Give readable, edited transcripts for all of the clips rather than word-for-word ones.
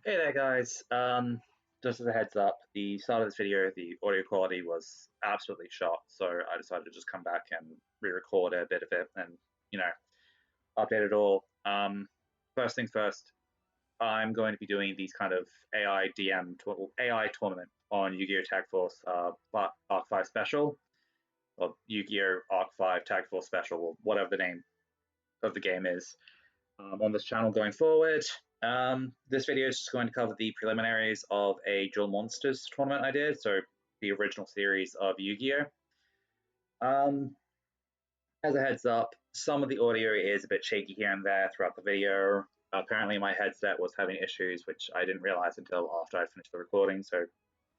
Hey there, guys. Just as a heads up, the start of this video, the audio quality was absolutely shot, so I decided to just come back and re-record a bit of it and, you know, update it all. First things first, I'm going to be doing these kind of AI tournament on Yu-Gi-Oh! Tag Force, but Arc 5 Special, or Yu-Gi-Oh! Arc 5 Tag Force Special, or whatever the name of the game is, on this channel going forward. This video is just going to cover the preliminaries of a Duel Monsters tournament I did, so the original series of Yu-Gi-Oh! As a heads up, some of the audio is a bit shaky here and there throughout the video. Apparently my headset was having issues, which I didn't realize until after I finished the recording, so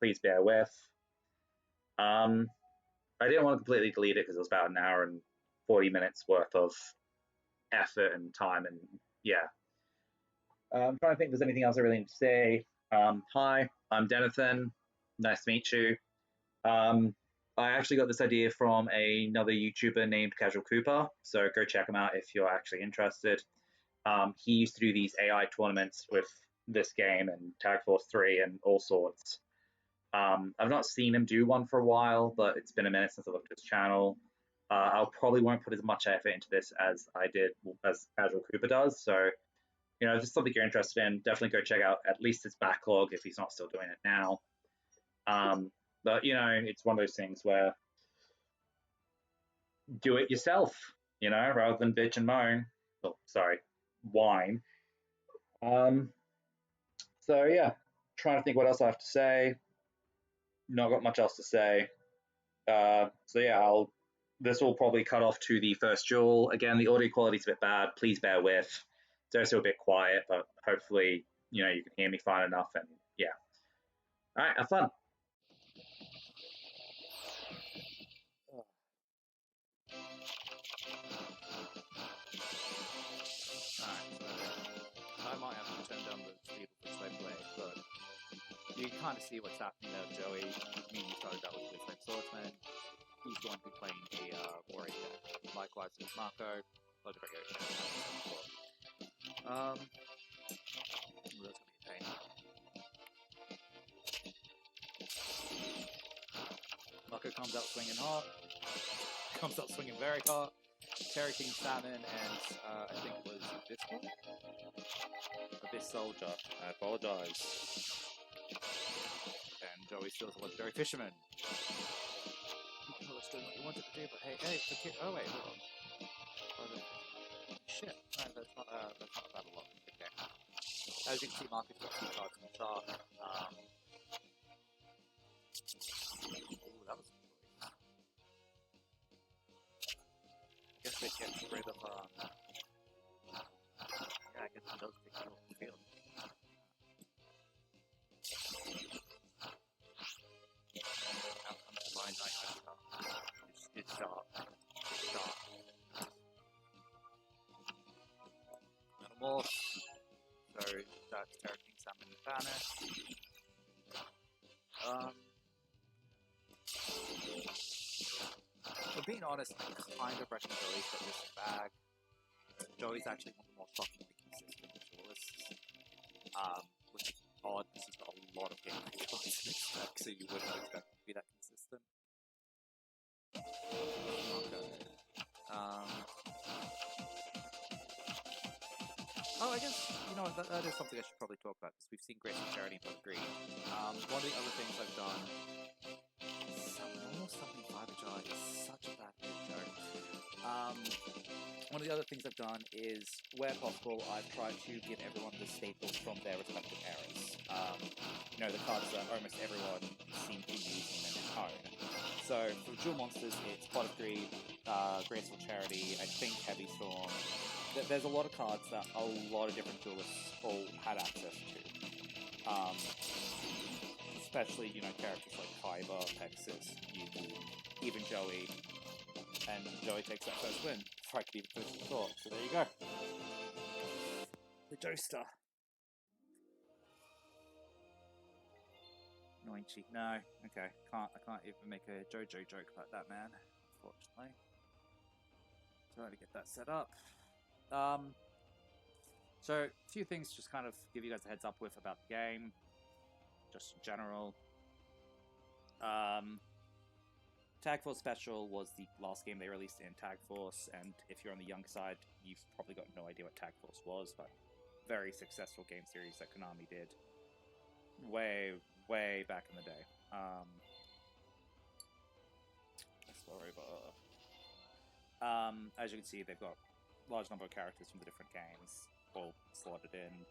please bear with. I didn't want to completely delete it because it was about an hour and 40 minutes worth of effort and time, and yeah, I'm trying to think if there's anything else I really need to say. Hi, I'm Denithan. Nice to meet you. I actually got this idea from another YouTuber named Casual Cooper, so go check him out if you're actually interested. He used to do these AI tournaments with this game and Tag Force 3 and all sorts. I've not seen him do one for a while, but it's been a minute since I looked at his channel. I'll probably won't put as much effort into this as I did as Casual Cooper does, so if it's something you're interested in, definitely go check out at least his backlog if he's not still doing it now. But it's one of those things where do it yourself, rather than bitch and moan. Oh, sorry, whine. So yeah, trying to think what else I have to say. Not got much else to say. So yeah, this will probably cut off to the first duel. Again, the audio quality is a bit bad. Please bear with. It's also a bit quiet, but hopefully, you can hear me fine enough. And yeah. All right, have fun. I might have to turn down the speed of which they play, but you kind of see what's happening there with Joey. Me and you started out with Flame Swordsman. He's going to be playing a warrior deck. Likewise with Mako. A lot of variation. That's going to be a pain. Mako comes out swinging hot. Comes out swinging very hot. Terry King Salmon and I think it was this one? Abyss Soldier. I apologize. And Joey steals a legendary fisherman. I was doing what you wanted to do, but hey, oh wait, hold on. Shit. No, that's not bad a lot. Okay. As you can see, Mark has got 2 cards in the chart. Ooh, that was cool. I guess they get rid of, yeah, I guess it does take you off the field. Outcomes combined, it's dark. It's dark. Animorphs. So that's Terra King Salmon and Vanish. For being honest, I kind of reckon Joey's got this bag. Joey's actually one of the more shockingly consistent duelists. Which is odd because he's got a lot of game cards in his deck, so you wouldn't expect him to be that consistent. Okay. I guess, that is something I should probably talk about, because we've seen Graceful Charity and Green. One of the other things I've done... Almost 75 Jar is such a bad joke. One of the other things I've done is, where possible, I've tried to give everyone the staples from their respective eras. The cards that almost everyone seems to be using in their own. So, for Duel Monsters, it's Pot of Greed, Graceful Charity, I think Heavy Storm. There's a lot of cards that a lot of different duelists all had access to. Especially, characters like Kaiba, Pegasus, Yugi, even Joey. And Joey takes that first win before I could even finish the thought. So there you go. The Joestar. Annoying cheek. No. Okay. I can't even make a JoJo joke about that, man. Unfortunately. Trying to get that set up. So, a few things just kind of give you guys a heads up with about the game, just in general. Tag Force Special was the last game they released in Tag Force, and if you're on the young side, you've probably got no idea what Tag Force was, but very successful game series that Konami did way, way back in the day. Espa Roba. As you can see, they've got a large number of characters from the different games all slotted in.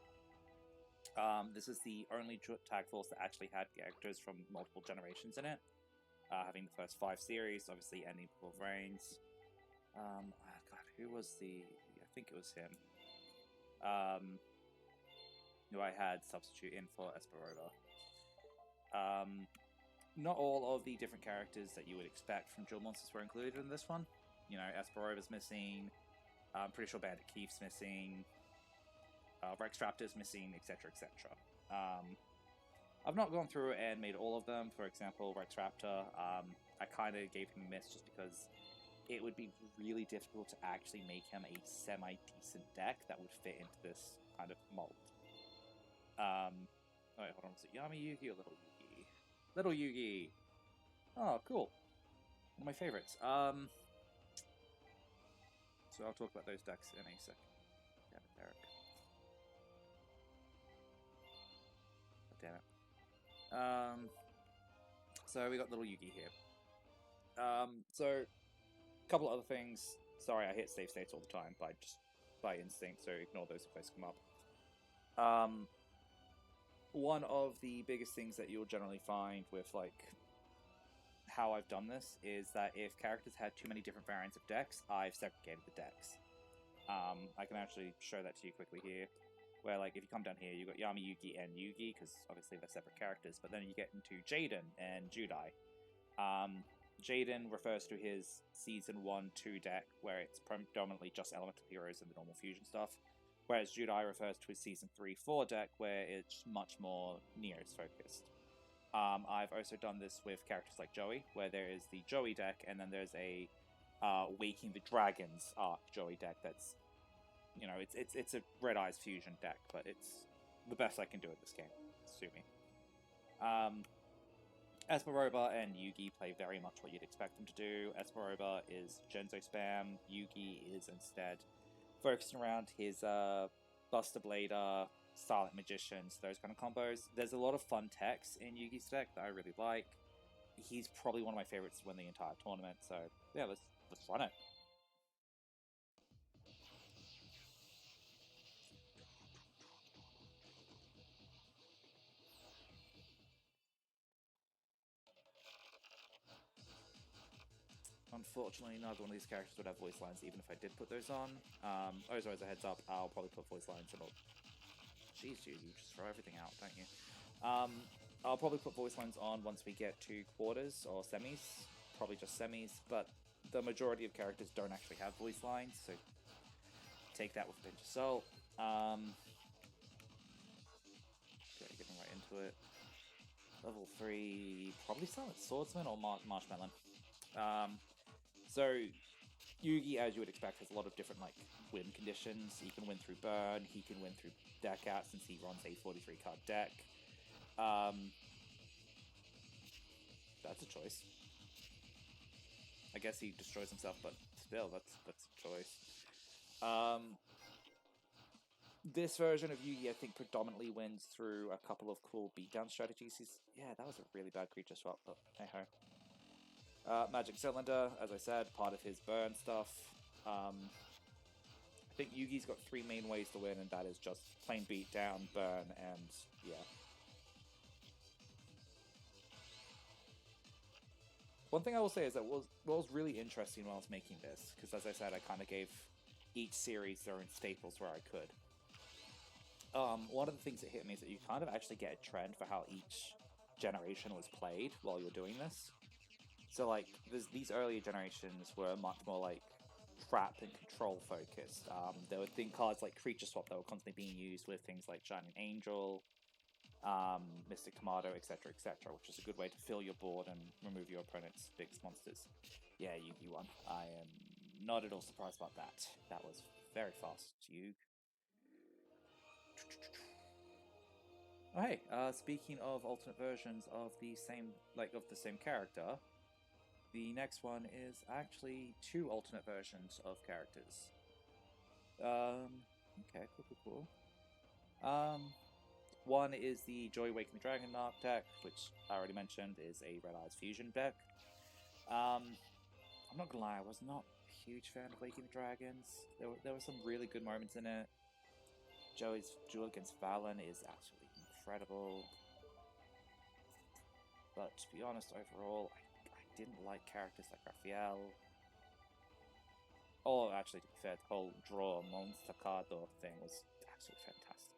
This is the only Tag Force that actually had characters from multiple generations in it, having the first 5 series, obviously ending before Reigns. God, who was the... I think it was him. Who I had substitute in for Espa Roba. Not all of the different characters that you would expect from Duel Monsters were included in this one. You know, Espa Roba's missing, I'm pretty sure Bandit Keith's missing, Rex Raptor's missing, etc., etc. I've not gone through and made all of them. For example, Rex Raptor, I kind of gave him a miss just because it would be really difficult to actually make him a semi-decent deck that would fit into this kind of mold. Wait, hold on, was it Yami Yugi or Little Yugi? Little Yugi! Oh, cool. One of my favorites. So I'll talk about those decks in a second. Damn it, Derek. Oh, damn it. So we got Little Yugi here. So a couple other things. Sorry, I hit save states all the time by instinct, so ignore those if they come up. One of the biggest things that you'll generally find with like how I've done this is that if characters had too many different variants of decks, I've segregated the decks. I can actually show that to you quickly here, where like if you come down here, you've got Yami Yugi and Yugi, because obviously they're separate characters, but then you get into Jaden and Judai. Jaden refers to his Season 1-2 deck, where it's predominantly just Elemental Heroes and the normal fusion stuff, whereas Judai refers to his Season 3-4 deck, where it's much more Neos focused. I've also done this with characters like Joey, where there is the Joey deck, and then there's a Waking the Dragons arc Joey deck that's, you know, it's a Red Eyes fusion deck, but it's the best I can do at this game, sue me. Espa Roba and Yugi play very much what you'd expect them to do. Espa Roba is Genzo spam, Yugi is instead focusing around his Buster Blader, Silent Magicians, those kind of combos. There's a lot of fun techs in Yugi's deck that I really like. He's probably one of my favorites to win the entire tournament, so yeah, let's run it. Unfortunately, neither one of these characters would have voice lines, even if I did put those on. Also, as a heads up, I'll probably put voice lines in. Jeez, you just throw everything out, don't you? I'll probably put voice lines on once we get to quarters or semis. Probably just semis, but the majority of characters don't actually have voice lines, so take that with a pinch of salt. Okay, getting right into it. Level 3, probably Silent Swordsman or Marshmallow. So Yugi, as you would expect, has a lot of different like win conditions. He can win through burn, he can win through deck out since he runs a 43 card deck. That's a choice. I guess he destroys himself, but still, that's a choice. This version of Yugi, I think, predominantly wins through a couple of cool beatdown strategies. Yeah, that was a really bad creature swap, but hey ho. Magic Cylinder, as I said, part of his burn stuff. I think Yugi's got 3 main ways to win, and that is just plain beatdown, burn, and yeah. One thing I will say is that what was really interesting when I was making this, because as I said, I kind of gave each series their own staples where I could. One of the things that hit me is that you kind of actually get a trend for how each generation was played while you're doing this. So, like, these earlier generations were much more, like, trap and control focused. There were cards like Creature Swap that were constantly being used with things like Shining Angel, Mystic Tomato, etc., which is a good way to fill your board and remove your opponent's biggest monsters. Yeah, Yugi won. I am not at all surprised about that. That was very fast, Yugi. Oh, hey, speaking of alternate versions of the same character, the next one is actually 2 alternate versions of characters. Okay, cool. One is the Joy Waking the Dragon arc deck, which I already mentioned is a Red Eyes fusion deck. I'm not gonna lie, I was not a huge fan of Waking the Dragons. There were some really good moments in it. Joey's duel against Valen is absolutely incredible. But to be honest, overall, I didn't like characters like Raphael. Oh, actually, to be fair, the whole draw Monstacado thing was absolutely fantastic.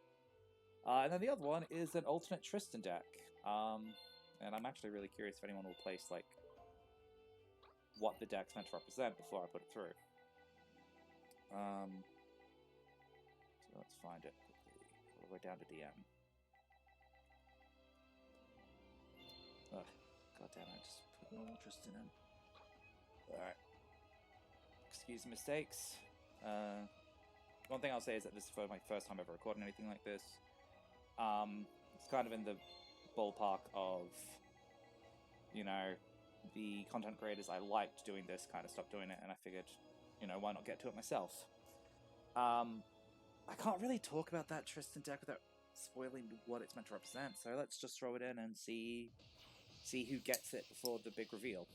And then the other one is an alternate Tristan deck. And I'm actually really curious if anyone will place, like, what the deck's meant to represent before I put it through. So let's find it quickly. All the way down to DM. Ugh, God damn it, I just put normal Tristan in. Alright. Excuse the mistakes. One thing I'll say is that this is my first time ever recording anything like this. It's kind of in the ballpark of, you know, the content creators I liked doing this kind of stopped doing it, and I figured, you know, why not get to it myself? I can't really talk about that Tristan deck without spoiling what it's meant to represent, so let's just throw it in and see who gets it before the big reveal.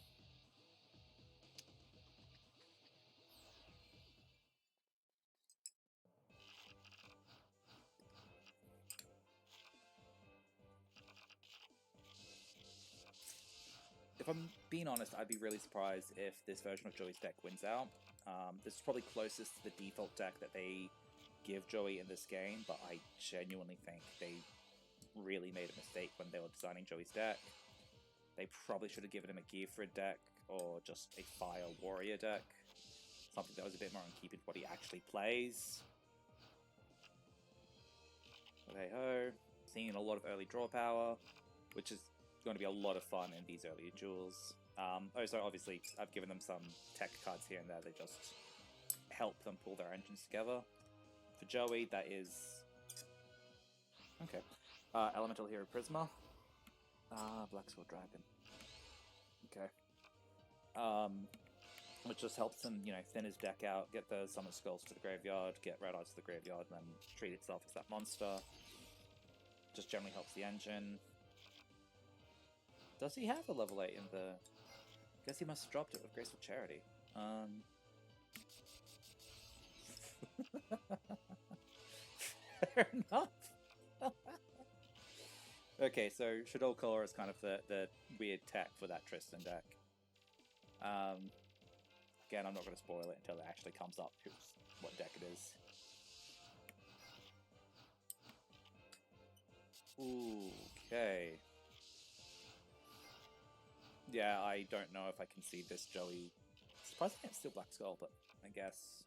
If I'm being honest, I'd be really surprised if this version of Joey's deck wins out. This is probably closest to the default deck that they give Joey in this game, but I genuinely think they really made a mistake when they were designing Joey's deck. They probably should have given him a Gearfred deck, or just a Fire Warrior deck. Something that was a bit more in keeping with what he actually plays. But hey ho, seeing a lot of early draw power, which is going to be a lot of fun in these early duels. So obviously I've given them some tech cards here and there that just help them pull their engines together. For Joey, that is... okay. Elemental Hero Prisma. Black Sword Dragon. Okay. Which just helps him, you know, thin his deck out, get the Summon Skulls to the graveyard, get Red Eyes to the graveyard, and then treat itself as that monster. Just generally helps the engine. Does he have a level 8 in the... guess he must have dropped it with Graceful Charity. Fair enough. Okay, so Shadow Color is kind of the weird tech for that Tristan deck. Again, I'm not going to spoil it until it actually comes up, what deck it is. Okay. Yeah, I don't know if I can see this Joey. Surprisingly, it's still Black Skull, but I guess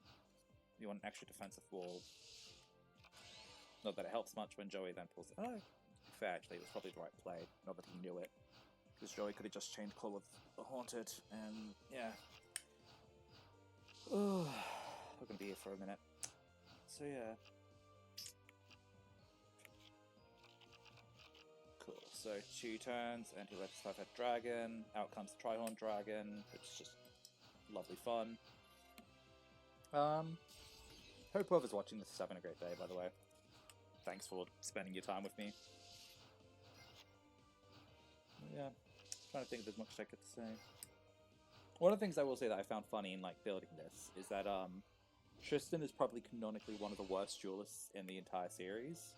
you want an extra defensive wall. Not that it helps much when Joey then pulls it. Oh, fair, actually, it was probably the right play. Not that he knew it. Because Joey could have just changed Call of the Haunted, and yeah. We're gonna be here for a minute. So yeah. Cool, so 2 turns, and he lets 5-head dragon, out comes the Trihorn Dragon, which is just lovely fun. Hope whoever's watching this is having a great day, by the way. Thanks for spending your time with me. Yeah, trying to think if there's much I could say. One of the things I will say that I found funny in like building this is that Tristan is probably canonically one of the worst duelists in the entire series,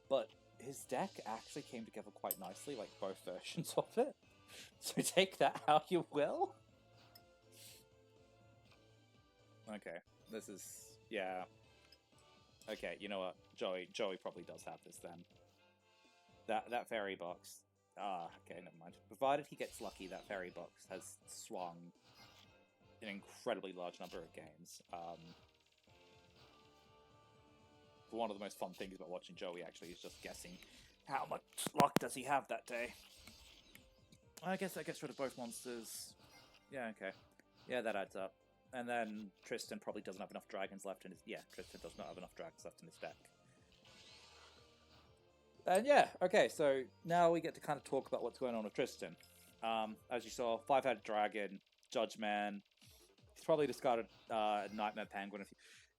but his deck actually came together quite nicely, like both versions of it. So take that how you will. Okay, this is... yeah. Okay, you know what? Joey probably does have this then. That fairy box... okay, never mind. Provided he gets lucky, that fairy box has swung an incredibly large number of games. One of the most fun things about watching Joey actually is just guessing how much luck does he have that day. I guess that gets rid of both monsters. Yeah, okay. Yeah, that adds up. And then Tristan probably doesn't have enough dragons left in his... yeah, Tristan does not have enough dragons left in his deck. And yeah, okay, so now we get to kind of talk about what's going on with Tristan. As you saw, 5-headed dragon, Judge Man. He's probably discarded Nightmare Penguin.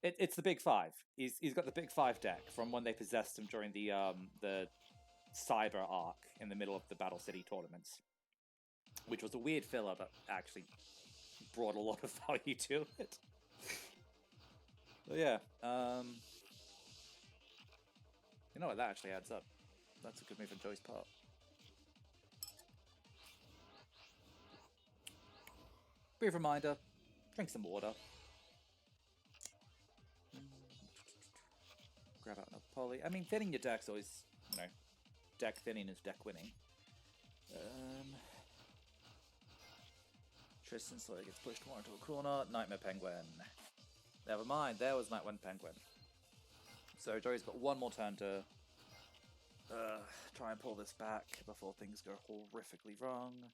It's the Big Five. He's got the Big Five deck from when they possessed him during the Cyber arc in the middle of the Battle City tournaments, which was a weird filler, but actually brought a lot of value to it. So yeah, you know what? That actually adds up. That's a good move on Joey's part. Brief reminder: drink some water. Grab out another poly. I mean, thinning your deck's always, you know, deck thinning is deck winning. Tristan slowly gets pushed more into a corner. Nightmare Penguin. Never mind, there was Nightmare Penguin. So Joey's got one more turn to try and pull this back before things go horrifically wrong.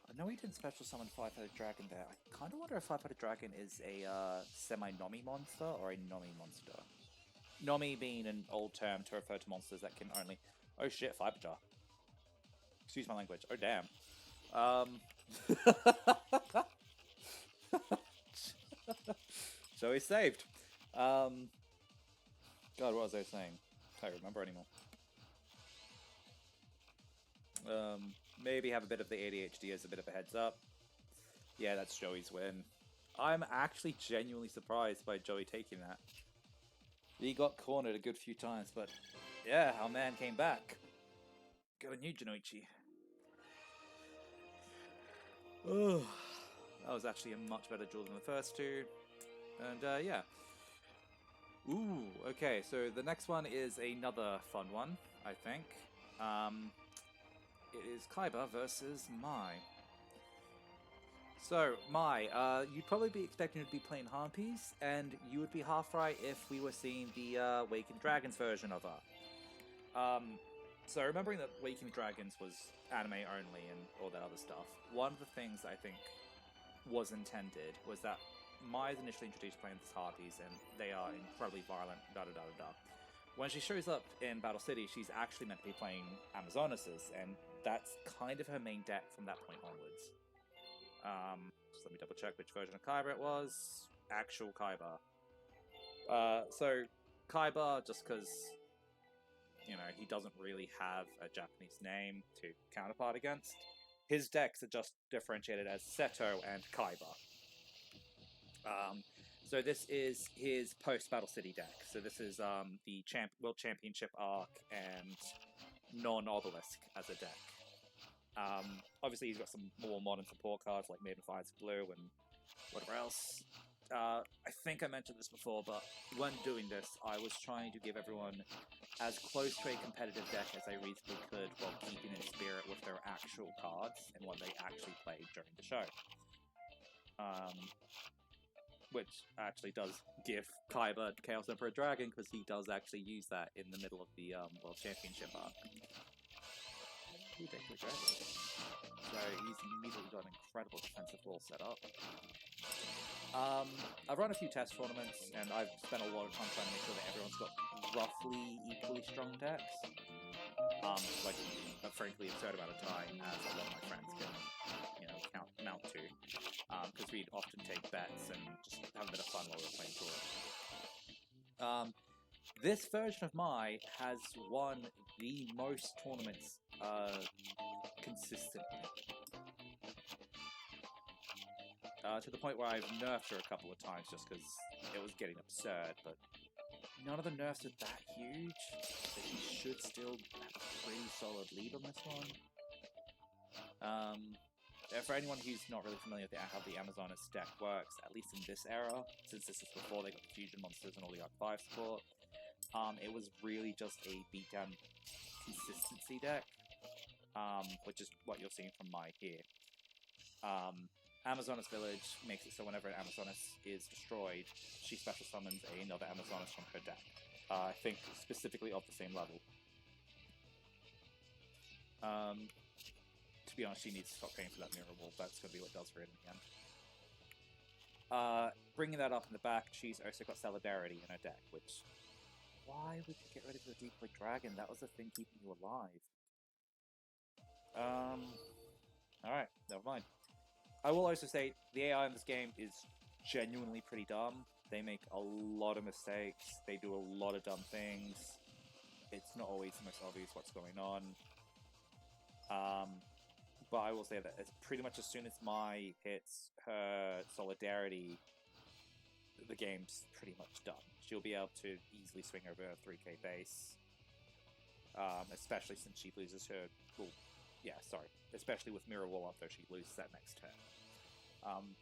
I know he didn't special summon 5-headed dragon there. I kind of wonder if 5-headed dragon is a semi-Nomi monster or a Nomi monster. Nomi being an old term to refer to monsters that can only... Oh shit, Fiber Jar. Excuse my language. Oh damn. So he's saved. God, what was I saying? I don't remember anymore. Maybe have a bit of the ADHD as a bit of a heads up. Yeah, that's Joey's win. I'm actually genuinely surprised by Joey taking that. He got cornered a good few times, but yeah, our man came back. Good on you, Janoichi. Oh, that was actually a much better duel than the first two. And yeah. Ooh, okay, so the next one is another fun one, I think. It is Kaiba versus Mai. So, Mai, you'd probably be expecting to be playing Harpies, and you would be half right if we were seeing the Awakened Dragons version of her. So, remembering that Awakened Dragons was anime only and all that other stuff, one of the things I think was intended was that Mai is initially introduced playing as Harpies, and they are incredibly violent, da-da-da-da-da. When she shows up in Battle City, she's actually meant to be playing Amazonesses, and that's kind of her main deck from that point onwards. Just let me double check which version of Kaiba it was. Actual Kaiba. So Kaiba, just because, you know, he doesn't really have a Japanese name to counterpart against, his decks are just differentiated as Seto and Kaiba. So this is his post-Battle City deck. So this is the World Championship arc and non-Obelisk as a deck. Obviously, he's got some more modern support cards like Maiden Fires Blue and whatever else. I think I mentioned this before, but when doing this, I was trying to give everyone as close to a competitive deck as I reasonably could while keeping in spirit with their actual cards and what they actually played during the show. Which actually does give Kaiba Chaos Emperor Dragon, because he does actually use that in the middle of the World Championship arc. So he's immediately got an incredible defensive wall set up. I've run a few test tournaments, and I've spent a lot of time trying to make sure that everyone's got roughly equally strong decks. Like a frankly absurd amount of time, as a lot of my friends can, you know, mount to. Because we'd often take bets and just have a bit of fun while we were playing tours. This version of Mai has won the most tournaments consistently. To the point where I've nerfed her a couple of times just because it was getting absurd, but none of the nerfs are that huge, so she should still have a pretty solid lead on this one. For anyone who's not really familiar with how the Amazonas deck works, at least in this era, since this is before they got the fusion monsters and all the Arc 5 support, it was really just a beatdown consistency deck, which is what you're seeing from Mai here. Amazonas Village makes it so whenever an Amazonas is destroyed, she special summons another Amazonas from her deck. I think specifically of the same level. To be honest, she needs to stop paying for that mirror wall. That's going to be what does for it in the end. bringing that up in the back, she's also got Solidarity in her deck, which... Why would you get rid of the Decoy Dragon? That was the thing keeping you alive. Alright, never mind. I will also say, the AI in this game is genuinely pretty dumb. They make a lot of mistakes, they do a lot of dumb things. It's not always the most obvious what's going on. But I will say that it's pretty much as soon as Mai hits her Solidarity, the game's pretty much done. She'll be able to easily swing over a 3k base. Especially since she loses her... Well, yeah, sorry. Especially with Mirror Wall up, though, she loses that next turn.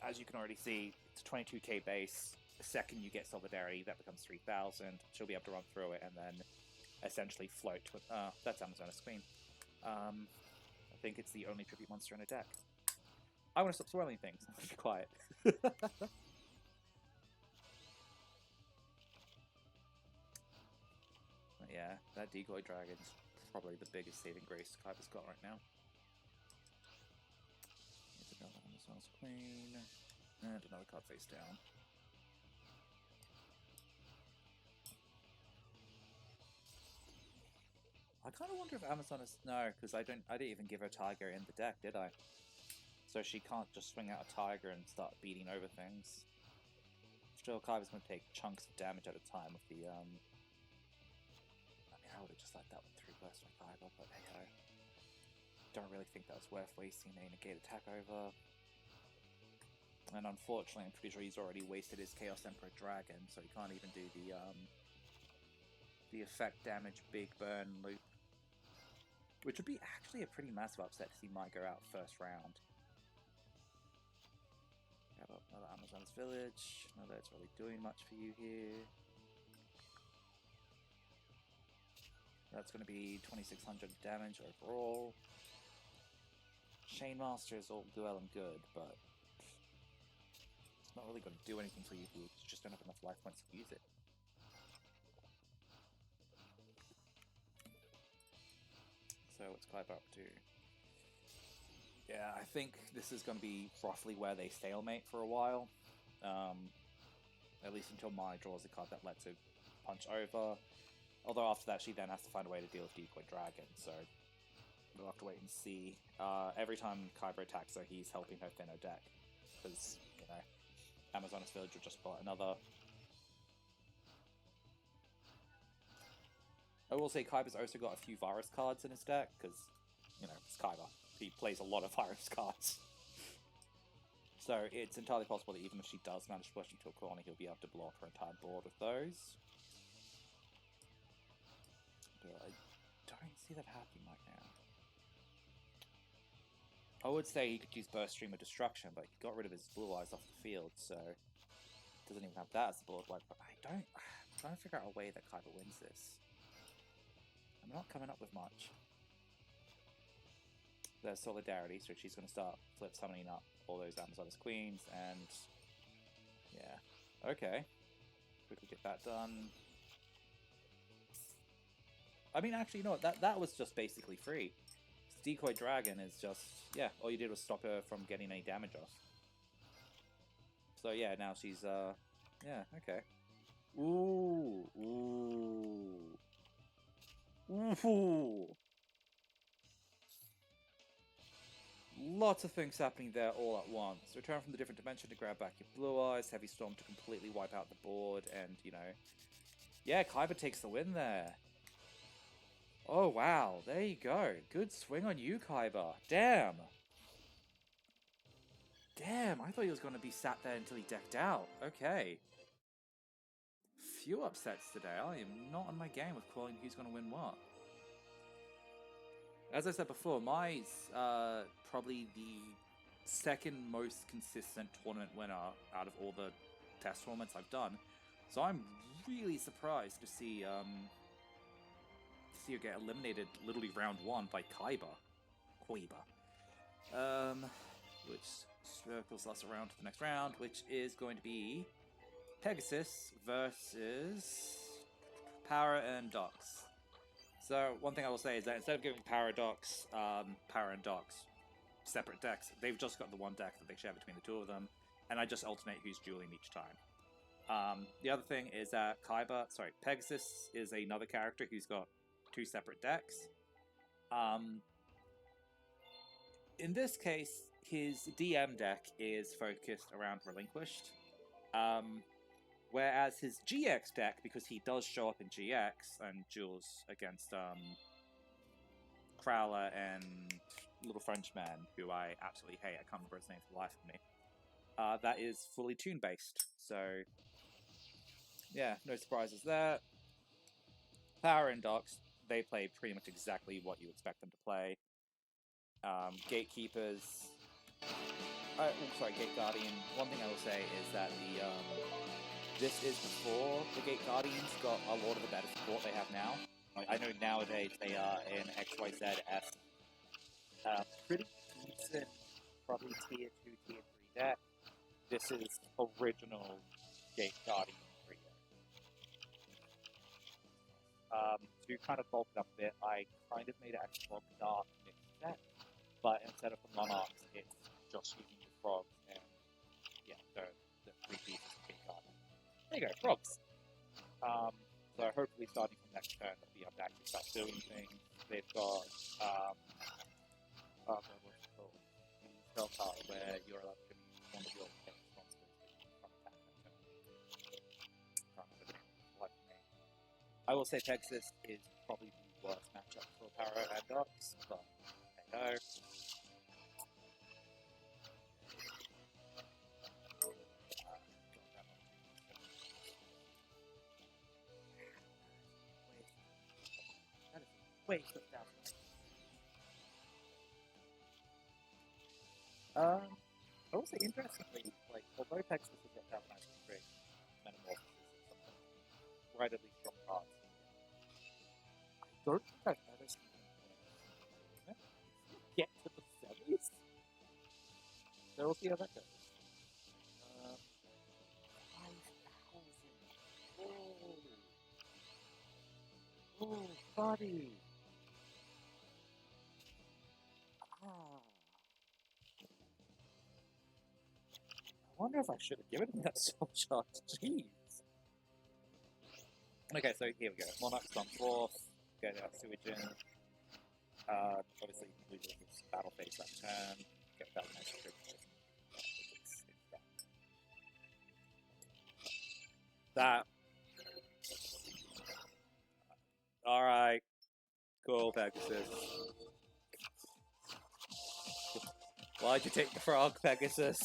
As you can already see, it's a 22k base. The second you get Solidarity, that becomes 3,000. She'll be able to run through it and then essentially float to... that's Amazoness Queen. I think it's the only tribute monster in her deck. I want to stop swirling things. Be quiet. Yeah, that Decoy Dragon's probably the biggest saving grace Kaiba's got right now. Here's another Amazon's Queen. And another card face down. I kind of wonder if Amazoness... No, because I didn't even give her Tiger in the deck, did I? So she can't just swing out a Tiger and start beating over things. Still, Kaiba's going to take chunks of damage at a time with the, I mean, I would have just let that one through burst my Kaiba, but hey ho. Don't really think that was worth wasting a negate attack over. And unfortunately, I'm pretty sure he's already wasted his Chaos Emperor Dragon, so he can't even do the effect damage big burn loop. Which would be actually a pretty massive upset to see Mai go out first round. How about another Amazon's Village? Not that it's really doing much for you here. That's going to be 2,600 damage overall. Chainmaster is all well and good, but it's not really going to do anything for you if you just don't have enough life points to use it. So what's Kaiba up to? Yeah, I think this is going to be roughly where they stalemate for a while. At least until Mai draws a card that lets her punch over. Although after that, she then has to find a way to deal with Decoy Dragon, so we'll have to wait and see. Every time Kaiba attacks her, he's helping her thin her deck. Because, you know, Amazoness Villager just bought another. I will say Kaiba's also got a few virus cards in his deck, because, you know, it's Kaiba. He plays a lot of virus cards. So it's entirely possible that even if she does manage to push into a corner, he'll be able to block her entire board with those. But I don't see that happening right now. I would say he could use Burst Stream of Destruction, but he got rid of his Blue Eyes off the field, so doesn't even have that as the board wipe. But I'm trying to figure out a way that Kaiba wins this. I'm not coming up with much. There's Solidarity, so she's going to start flip summoning up all those Amazoness Queens, and yeah, okay. Quickly get that done. I mean, actually, you know what? That was just basically free. Decoy Dragon is just, yeah, all you did was stop her from getting any damage off. So yeah, now she's, yeah, okay. Ooh, ooh. Ooh. Lots of things happening there all at once. Return from the different dimension to grab back your Blue Eyes, Heavy Storm to completely wipe out the board, and, you know... Yeah, Kaiba takes the win there. Oh, wow. There you go. Good swing on you, Kaiba. Damn. Damn, I thought he was going to be sat there until he decked out. Okay. Few upsets today. I am not on my game with calling who's going to win what. As I said before, Mai's probably the second most consistent tournament winner out of all the test tournaments I've done. So I'm really surprised to see her get eliminated literally round one by Kaiba. Which circles us around to the next round, which is going to be Pegasus versus Paradox. So one thing I will say is that instead of giving Paradox, Power and Dox separate decks, they've just got the one deck that they share between the two of them. and I just alternate who's dueling each time. The other thing is that Pegasus is another character who's got 2 separate decks. In this case, his DM deck is focused around Relinquished, whereas his GX deck, because he does show up in GX and duels against Crowler and Little Frenchman, who I absolutely hate, I can't remember his name for the life of me, that is fully tune-based, so yeah, no surprises there. Power and Docs, they play pretty much exactly what you expect them to play. Gatekeepers... Gate Guardian. One thing I will say is that this is before the Gate Guardians got a lot of the better support they have now. Like, I know nowadays they are in XYZF. Pretty decent, probably tier 2, tier 3 deck. This is original Gate Guardian 3 deck. To kind of bulk it up a bit, I kind of made it a Frog Dark mixed deck, but instead of the Monarchs, it's just using the Frogs and, yeah, the 3 pieces of Gate Guardian. There you go, Frogs! So hopefully starting from next turn, they'll be able to actually start doing things. They've got, what's it called? The spell card where you're allowed to use one of your picks responsibilities from attack that turn. Can't remember the name. I will say Pegasus is probably the worst matchup for Power and Docs, but there you go. Waste of down. I will say, interestingly, like, although Pegasus has got Galvanized to create Metamorphosis and something incredibly strong cards, I don't think I've ever seen him get to the semis. So we'll see how that goes. 5,000. Oh, buddy. I wonder if I should have given him that soul charge. Jeez. Okay, so here we go. Monarch's on 4th. Get out Suijin. Obviously, you can lose battle phase that turn. Get that nice trip. That. Alright. Cool, Pegasus. Why'd you take the frog, Pegasus?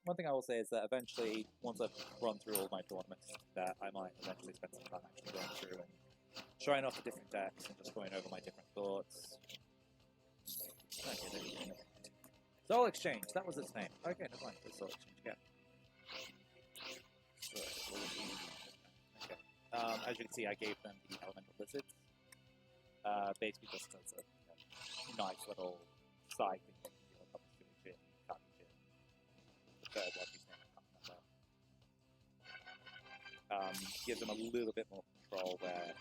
One thing I will say is that eventually, once I've run through all my tournaments, that I might eventually spend some time actually going through and trying off the different decks and just going over my different thoughts. Okay, there you go. Soul Exchange, that was its name. Okay, never mind, it's Soul Exchange again. Okay. As you can see, I gave them the Elemental Lizards. Basically just as a nice little side thing that you can do on top of Suijin, Kanjin. The third one, whose name I can't remember. Gives them a little bit more control where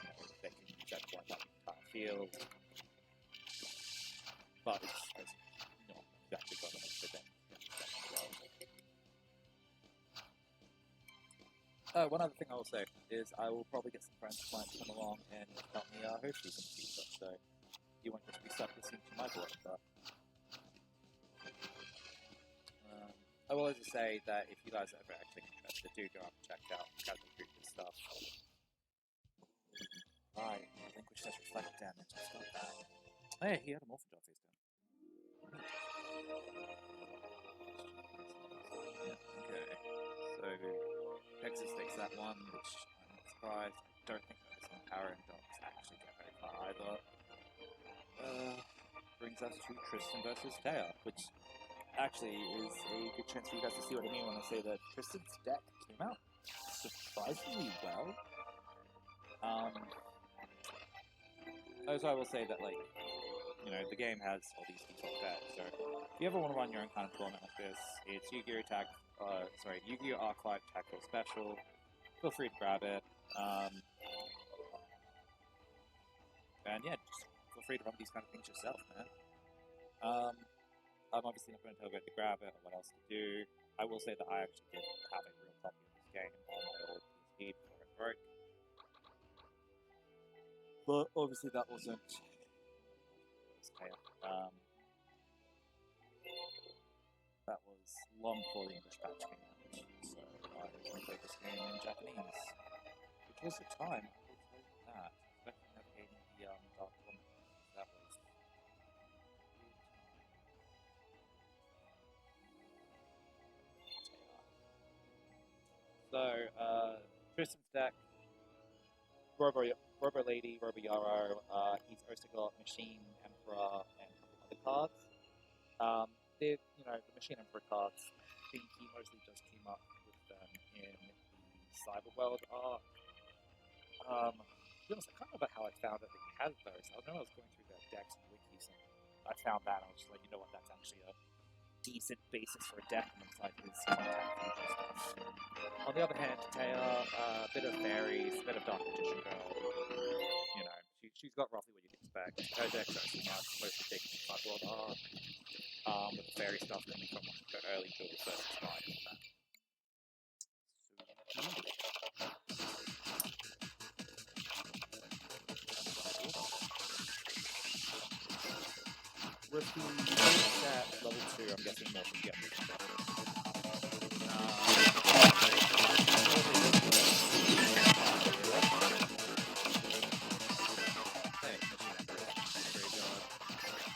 they can use that one up the entire field. But it's not exactly got an extra deck. One other thing I will say is I will probably get some friends of mine to come along and help me host these in the future, so you won't just be stuck listening to my voice. But I will also say that if you guys are ever actually interested, do go up and check out Casual Creature stuff. Right, Relinquish does reflect damage. Let's start that. Hey, he had a Morphin Job face down. Okay, so Pegasus takes that one, which I'm not surprised. I don't think that some Power and Dogs actually get very far either. Brings us to Tristan versus Taya, which actually is a good chance for you guys to see what I mean when I say that Tristan's deck came out surprisingly well. Also, I will say that, like, you know, the game has all these default decks, so if you ever want to run your own kind of tournament like this, it's Yu-Gi-Oh! Yu-Gi-Oh! Arc-5 Tactical Special. Feel free to grab it. And yeah, just feel free to run these kind of things yourself, man. I'm obviously not going to tell you to grab it or what else to do. I will say that I actually did have a real copy of this game on my old PSP before it broke. But obviously that wasn't... that was long before the English patch came out. So I originally played this game in Japanese. Which was a time, I will tell you that. Especially navigating the Dark Comic. That was a good time. So, Tristan's deck, Robo Lady, Robo Yarrow, he's also got Machine Emperor and a couple other cards. The Machine Emperor cards, I think he mostly just team up with them in the Cyberworld arc. To be honest, I can't remember how I found out that he had those. I know I was going through their decks and wikis, and I found that, and I was just like, you know what, that's actually a decent basis for a deck alongside his contact fusion stuff. On the other hand, Taya, a bit of fairies, a bit of Dark Magician Girl. You know, she's got roughly what you'd expect. Her deck's actually now mostly taken from Cyberworld arc, with the fairy stuff coming from the early Jules versus 5 and that. With the set level 2, I'm guessing more from getting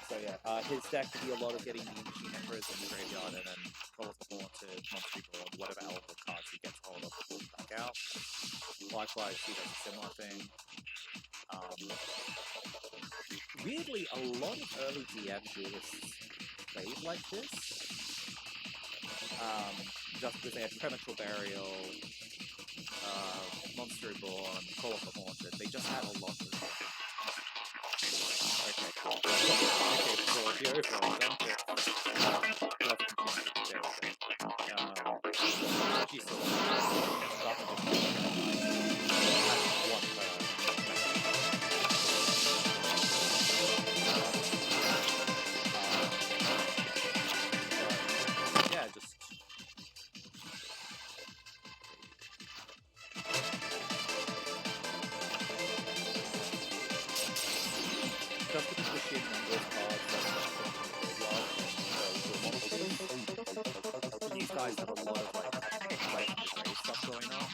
So yeah, his deck could be a lot of getting the Machine Emperors in the graveyard and then call the Haunted, Monster Reborn, whatever eligible cards he gets hold of to pull back out. Likewise, he does a similar thing. Weirdly, a lot of early DM duelists played like this. Just because they had Premature Burial, Monster Reborn, Call of the Haunted, they just had a lot of them. Okay, cool. Okay, Scorpio, for example. She's still yeah, just because the sheer number of cards that these guys have a lot of like stuff going on.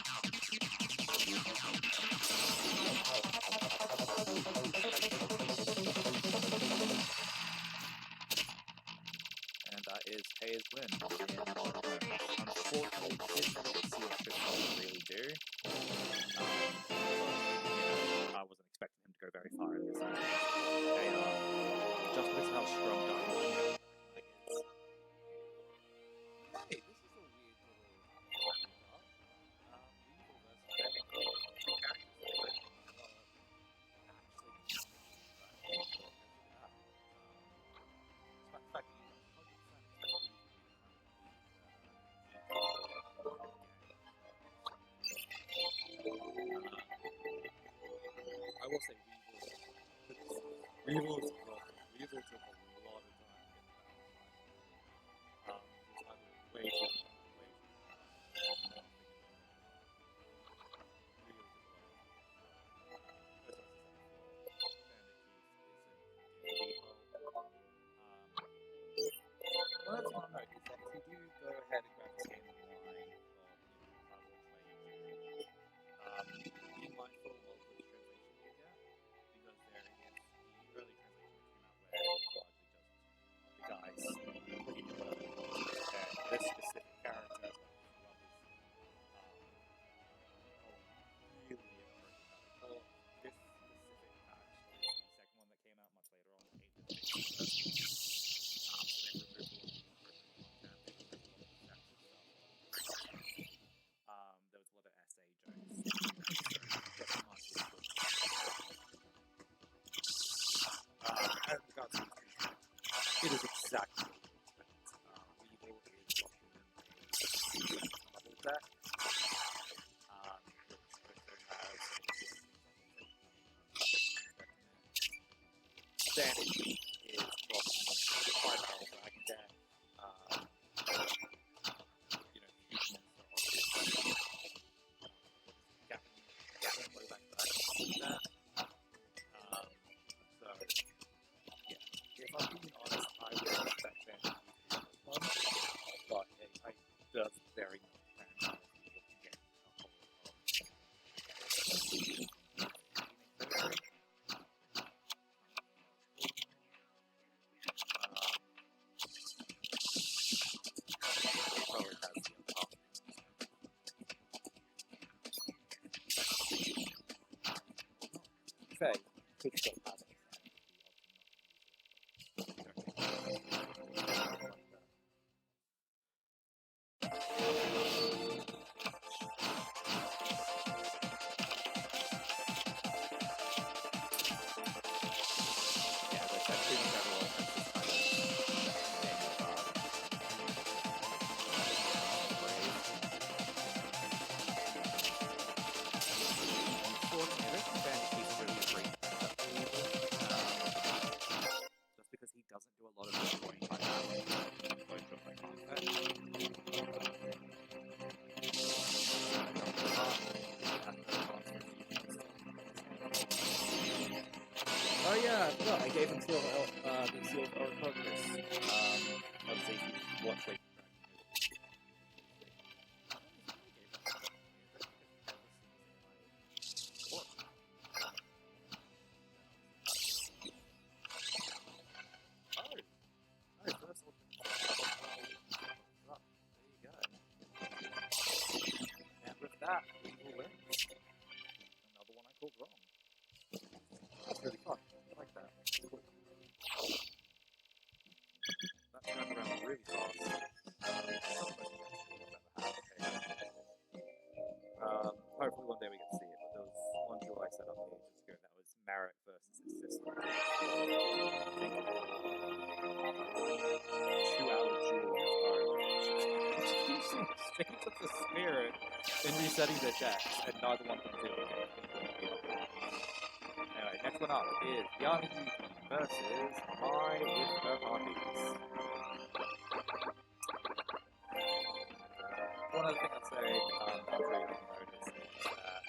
And that is Taya's win. Unfortunately, didn't really get to see what Tristan would really do. I wasn't expecting him to go very far in this match. Just because of how strong Gardner is. Hey, this is a weird little Weevil versus two characters I will say Weevil is broken. Weevil took a lot of time to get that. Way too One of the fun note is that if you do go ahead and grab this game online, or be mindful of which translation you get, because there is the early translation that came out where it was largely just the guys putting in whatever they wanted, and this specific character really inappropriate how they call this specific patch is the second one that came out much later on, 8th there was a lot of SA jokes. As regards to it is exactly what you expect. Weevil is locked in a double deck, which also has Kick still has it. Because he doesn't do a lot of destroying by now. Oh yeah, I forgot. I gave him Seal of Focus. Obviously, if you watch Wake that, Weevil wins. Another one I called wrong. That's really fun. I like that. Cool. That turned around really fast. Hopefully one day we can see it, but there was one duel I set up ages ago that was Marik versus his sister. 2-hour duel on its own. Straight to the spirit in resetting their decks, and neither one can do it. Anyway, next one up is Yami Yugi versus Mai with her armies. One other thing I'd say, I'm really notice is that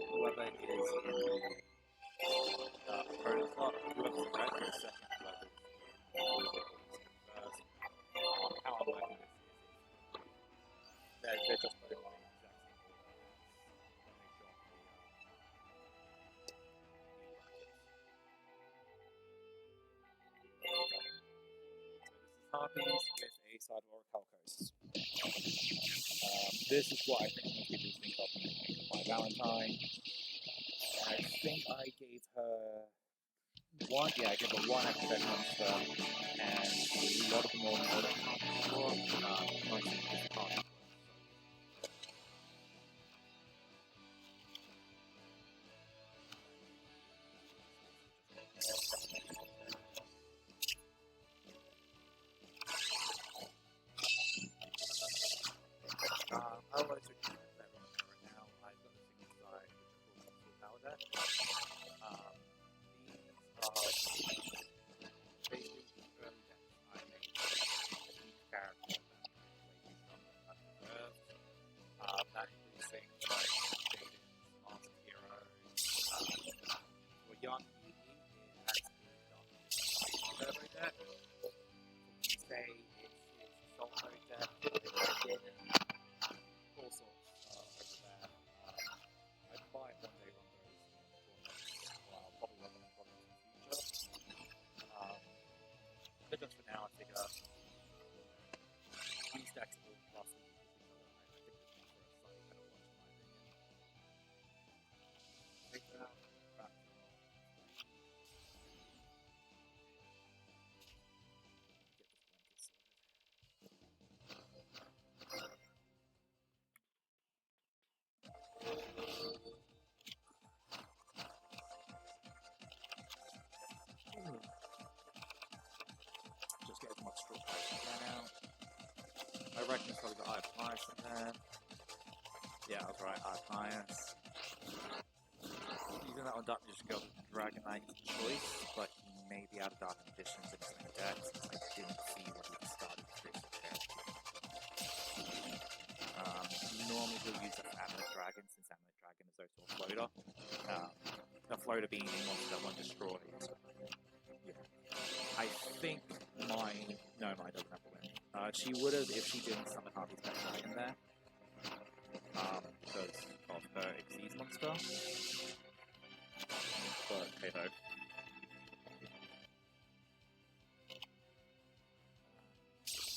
whoever is in the opponent slot, whoever's in red is second, whoever's first. How I'm working this is they're just putting on the exact same order when they drop the. So this is Harpies with a side of Orichalcos. This is what I think most people think of when they think of Mai Valentine. I think I gave her one, yeah, I gave her one extra monster, and a lot of them all in order. I would like to keep that one right now. I've got a single side, which of course is power deck. These are basically early decks I made each character that reserve. That includes things like Jaden's Master Heroes. For Yami Yugi, it has the Turbo deck. For Kisei, it's his Soul Mode deck. All sorts over there. I might one day run those in tournaments. Well, I'll probably run them in tournaments in the future. But just for now, I figure these decks will roughly equal each other. I think this makes for a slightly better watch, in my opinion. Take that out. Back. Get this blanket sorted. Just get as much straw as I can out. I reckon it's probably got Eye of Pious in there. Yeah, I was right, Eye of Pious. Using that on Dark Magician Girl Dragon Knight is a choice, but he may be out of Dark Conditions in his main deck since I didn't see what he started with this character. Normally he'll use an Amulet Dragon since Amulet Dragon is also a floater. A floater being a monster that won't destroy. So, yeah. I think mine doesn't have to win. She would have if she didn't summon Harvey's Pet Dragon there. Because of her Xyz monster. But hey ho.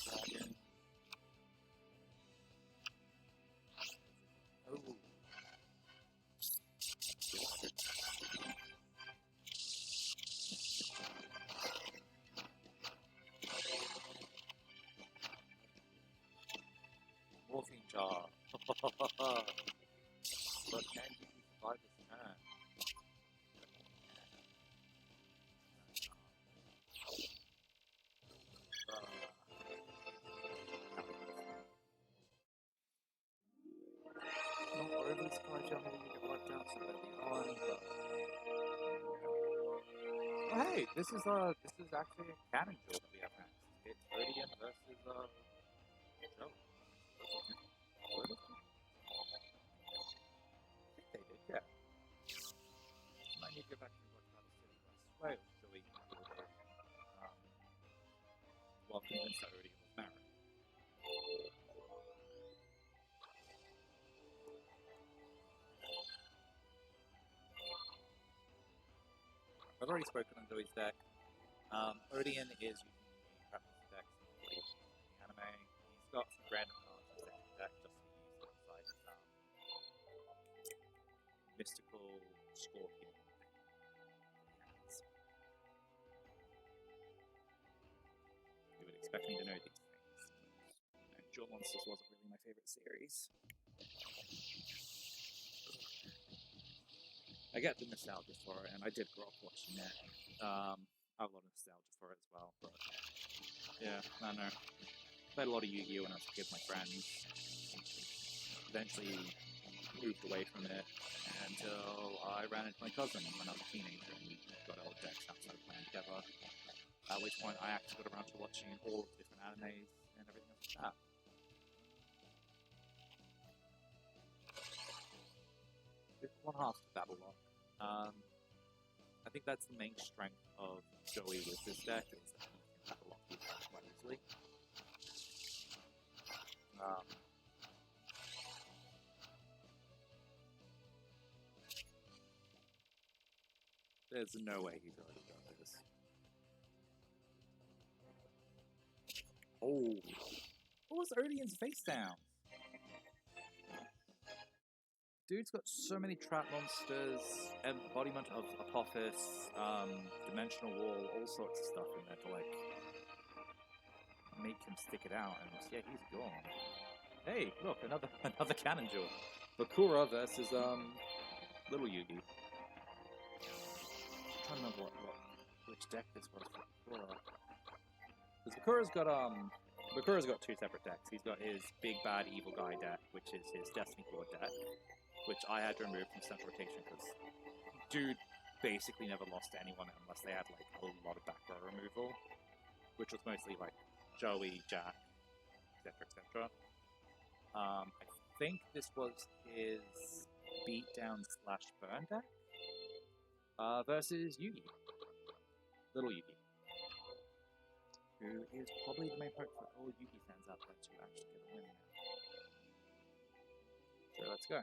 Dragon. Oh. Ishtar. But can you survive this turn? Not overly surprised Yami Yugi get wiped out so early on, but oh, hey, this is actually a canon duel that we have next. It's Odion versus Joe. I think they did, yeah. Might need to go back and watch that city. I swear it was Joey well convinced that Odion was married. I've already spoken on Joey's deck. Odion is using the Practice deck in the anime. He's got some random cards in his deck just to use alongside his mystical scorpion thing. You would expect me to know these things. But, Duel Monsters wasn't really my favorite series. I get the nostalgia for it, and I did grow up watching it. I have a lot of nostalgia for it as well, but yeah, I don't know. Played a lot of Yu-Gi-Oh! When I was a kid with my friends. Eventually moved away from it until I ran into my cousin when I was a teenager and we got old decks and started playing together. At which point I actually got around to watching all of the different animes and everything else like that. One half of Babylon. I think that's the main strength of Joey with this deck, is that he can battle lock these cards quite easily. There's no way he's already done this. Oh! What was Odion's face down? Dude's got so many trap monsters, embodiment of Apophis, dimensional wall, all sorts of stuff in there to like make him stick it out, and yeah, he's gone. Hey, look, another canon duel. Bakura versus Little Yugi. I'm trying to remember which deck this was for Bakura. Because Bakura's got two separate decks. He's got his big bad evil guy deck, which is his Destiny Core deck, which I had to remove from central rotation because dude basically never lost to anyone unless they had like a lot of back row removal, which was mostly like Joey, Jack, etc., etc. I think this was his beatdown / burn deck versus Yugi, Little Yugi, who is probably the main hope for all Yugi fans out there to actually get a win now. So let's go.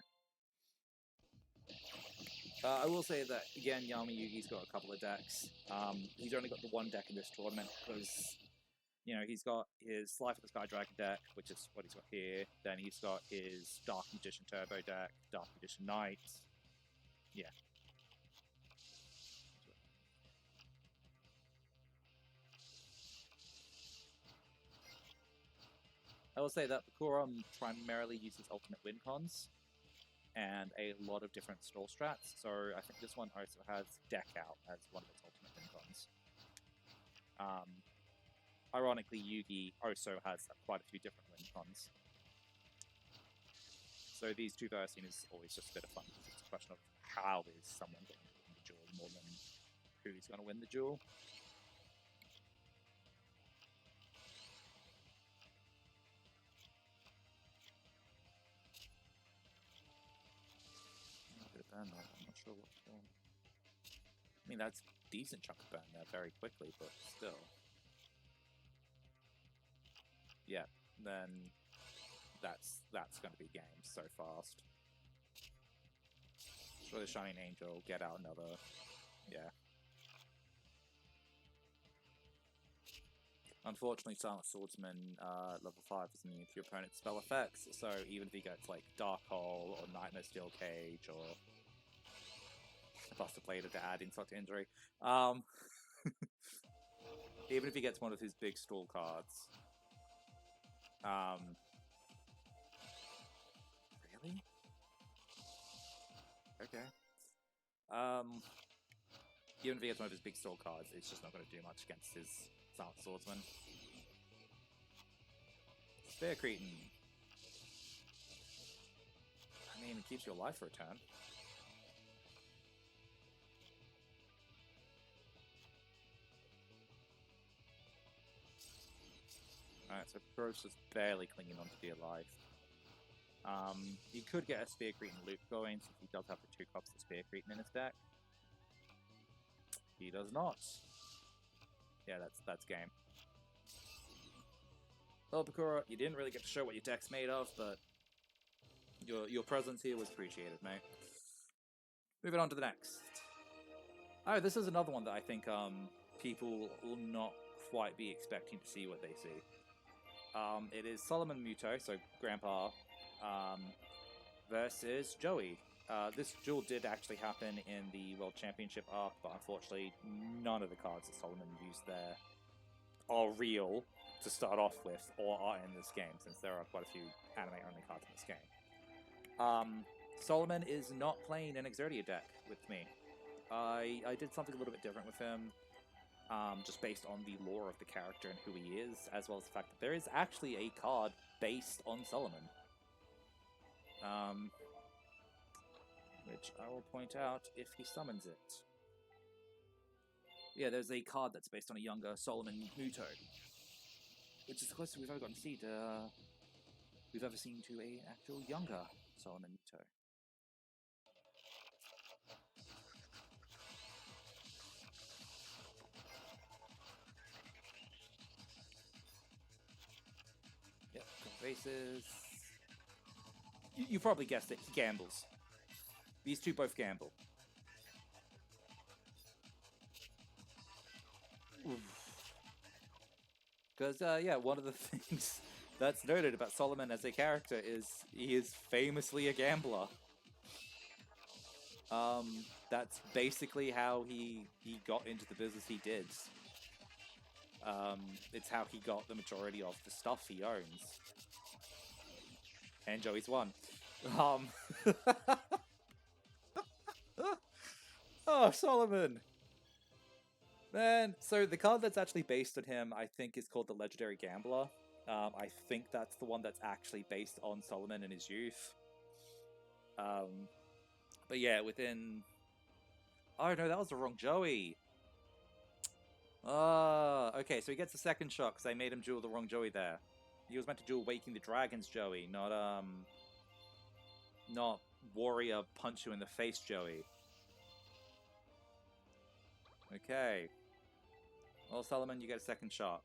I will say that, again, Yami Yugi's got a couple of decks. He's only got the one deck in this tournament because, you know, he's got his Life of the Sky Dragon deck, which is what he's got here. Then he's got his Dark Magician Turbo deck, Dark Magician Knight. Yeah. I will say that Bakura primarily uses ultimate win cons and a lot of different stall strats, so I think this one also has Deck Out as one of its ultimate win cons. Ironically, Yugi also has quite a few different win cons. So these two versing is always just a bit of fun, because it's a question of how is someone going to win the duel more than who's going to win the duel. I'm not sure what form. I mean, that's a decent chunk of burn there very quickly, but still. Yeah, then that's going to be game so fast. Destroy the Shining Angel, get out another. Yeah. Unfortunately, Silent Swordsman level 5 is immune to your opponent's spell effects, so even if he gets like Dark Hole or Nightmare Steel Cage or Buster Blader to add insult to injury, even if he gets one of his big stall cards, okay. Even if he gets one of his big sword cards, it's just not going to do much against his Silent Swordsman. Spear Cretin. I mean, it keeps your life for a turn. Alright, so Gross is barely clinging on to be alive. He could get a Spear Cretin loop going, since he does have the 2 copies of Spear Cretin in his deck. He does not. Yeah, that's game. Well, Bakura, you didn't really get to show what your deck's made of, but your presence here was appreciated, mate. Moving on to the next. Oh, this is another one that I think people will not quite be expecting to see what they see. It is Solomon Muto, so Grandpa, versus Joey. This duel did actually happen in the World Championship arc, but unfortunately none of the cards that Solomon used there are real to start off with, or are in this game, since there are quite a few anime-only cards in this game. Solomon is not playing an Exertia deck with me. I did something a little bit different with him, just based on the lore of the character and who he is, as well as the fact that there is actually a card based on Solomon. Which I will point out if he summons it. Yeah, there's a card that's based on a younger Solomon Muto, which is the closest we've ever gotten to see to we've ever seen to an actual younger Solomon Muto. Yep, faces. You probably guessed it. He gambles. These two both gamble. Because, yeah, one of the things that's noted about Solomon as a character is he is famously a gambler. That's basically how he got into the business he did. It's how he got the majority of the stuff he owns. And Joey's won. Oh, Solomon! Man, so the card that's actually based on him, I think, is called the Legendary Gambler. I think that's the one that's actually based on Solomon in his youth. But yeah, within... Oh no, that was the wrong Joey! Okay, so he gets a second shot because I made him duel the wrong Joey there. He was meant to duel Waking the Dragons Joey, not Warrior Punch You in the Face Joey. Okay. Well, Solomon, you get a second shot.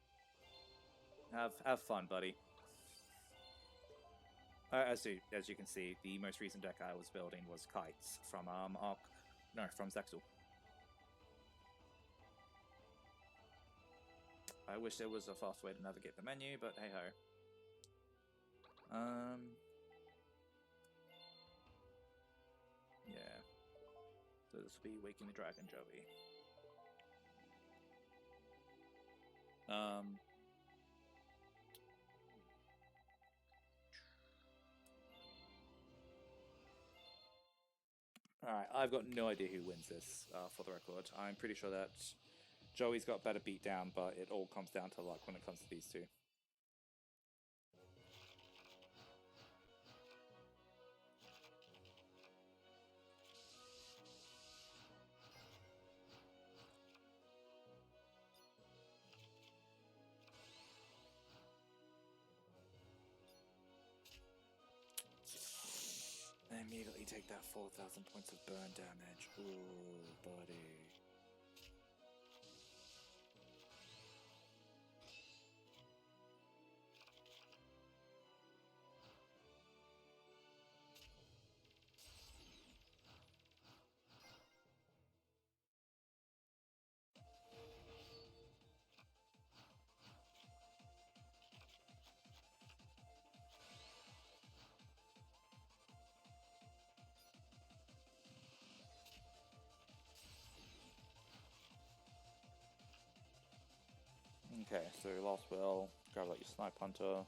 Have fun, buddy. As you can see, the most recent deck I was building was Kites from from Zexal. I wish there was a fast way to navigate the menu, but hey ho. Yeah. So this will be Waking the Dragon Joey. Alright, I've got no idea who wins this, for the record. I'm pretty sure that Joey's got better beatdown, but it all comes down to luck when it comes to these two. I immediately take that 4,000 points of burn damage. Ooh, buddy. Okay, so last spell, grab out your Snipe Hunter.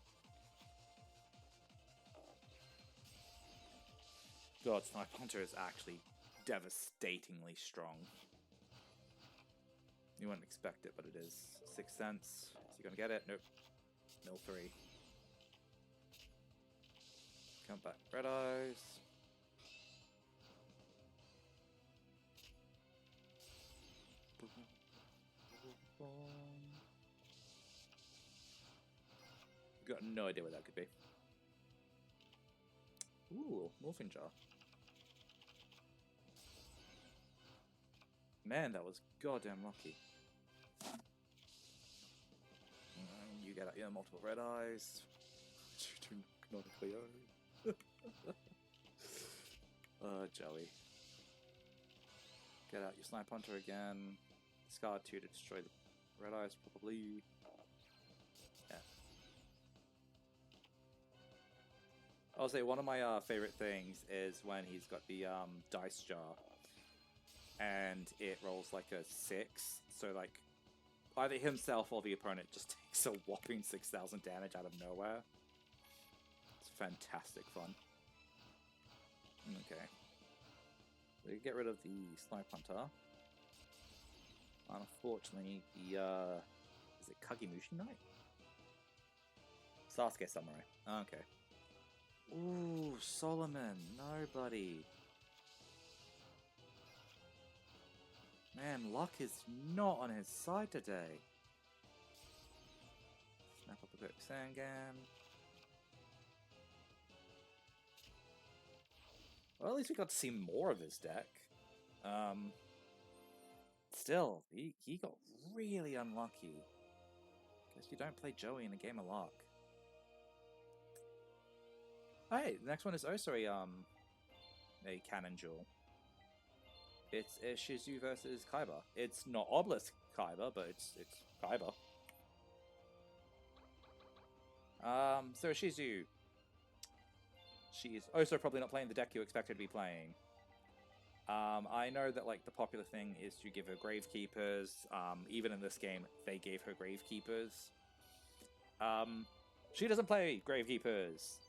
God, Snipe Hunter is actually devastatingly strong. You wouldn't expect it, but it is. 6 cents. Is he gonna get it? Nope. Mill 3. Come back. Red Eyes. Got no idea what that could be. Ooh, Morphing Jar. Man, that was goddamn lucky. You get out your multiple red eyes. Not a Cleo. Joey. Get out your Snipe Hunter again. Discard 2 to destroy the red eyes, probably. Yeah. I'll say one of my favorite things is when he's got the dice jar and it rolls like a 6, so like either himself or the opponent just takes a whopping 6,000 damage out of nowhere. It's fantastic fun. Okay. So you get rid of the Snipe Hunter. Unfortunately, the is it Kagemushi Knight? Sasuke Samurai. Okay. Ooh, Solomon, nobody. Man, luck is not on his side today. Snap up a quick Sangan. Well, at least we got to see more of his deck. Still, he got really unlucky. Guess you don't play Joey in a game of luck. Hey, the next one is also a canon duel. It's Ishizu versus Kaiba. It's not Obelisk Kaiba, but it's Kaiba. So Ishizu, she's also probably not playing the deck you expect her to be playing. I know that like the popular thing is to give her Gravekeepers. Even in this game, they gave her Gravekeepers. She doesn't play Gravekeepers.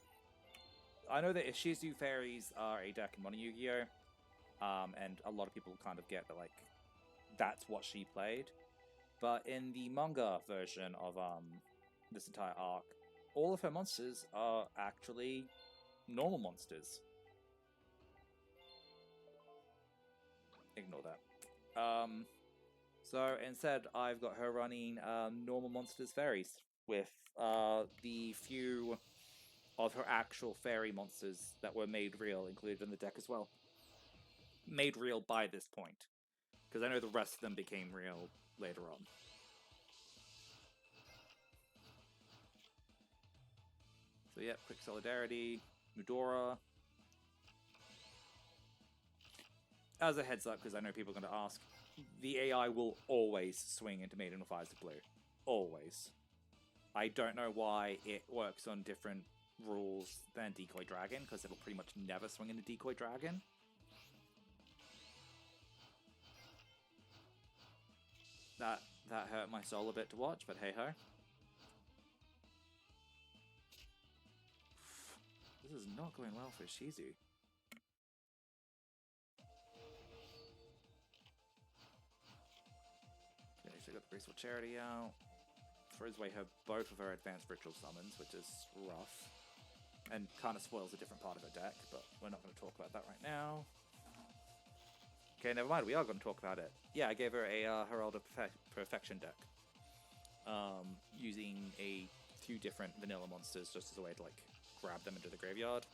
I know that Ishizu Fairies are a deck in Modern Yu-Gi-Oh! And a lot of people kind of get that, like, that's what she played. But in the manga version of this entire arc, all of her monsters are actually normal monsters. Ignore that. So instead, I've got her running normal monsters fairies with the few of her actual fairy monsters that were made real included in the deck as well. Made real by this point, because I know the rest of them became real later on. So yeah, quick Solidarity, Mudora. As a heads up, because I know people are going to ask, the AI will always swing into Maiden with Eyes of Blue. Always. I don't know why it works on different rules than Decoy Dragon, because it'll pretty much never swing into Decoy Dragon. That hurt my soul a bit to watch, but hey ho. This is not going well for Ishizu. Okay, so got the Graceful Charity out. Throws away both of her advanced ritual summons, which is rough. And kind of spoils a different part of her deck, but we're not going to talk about that right now. Okay, never mind, we are going to talk about it. Yeah, I gave her a Herald of Perfection deck. Using a few different vanilla monsters just as a way to, like, grab them into the graveyard.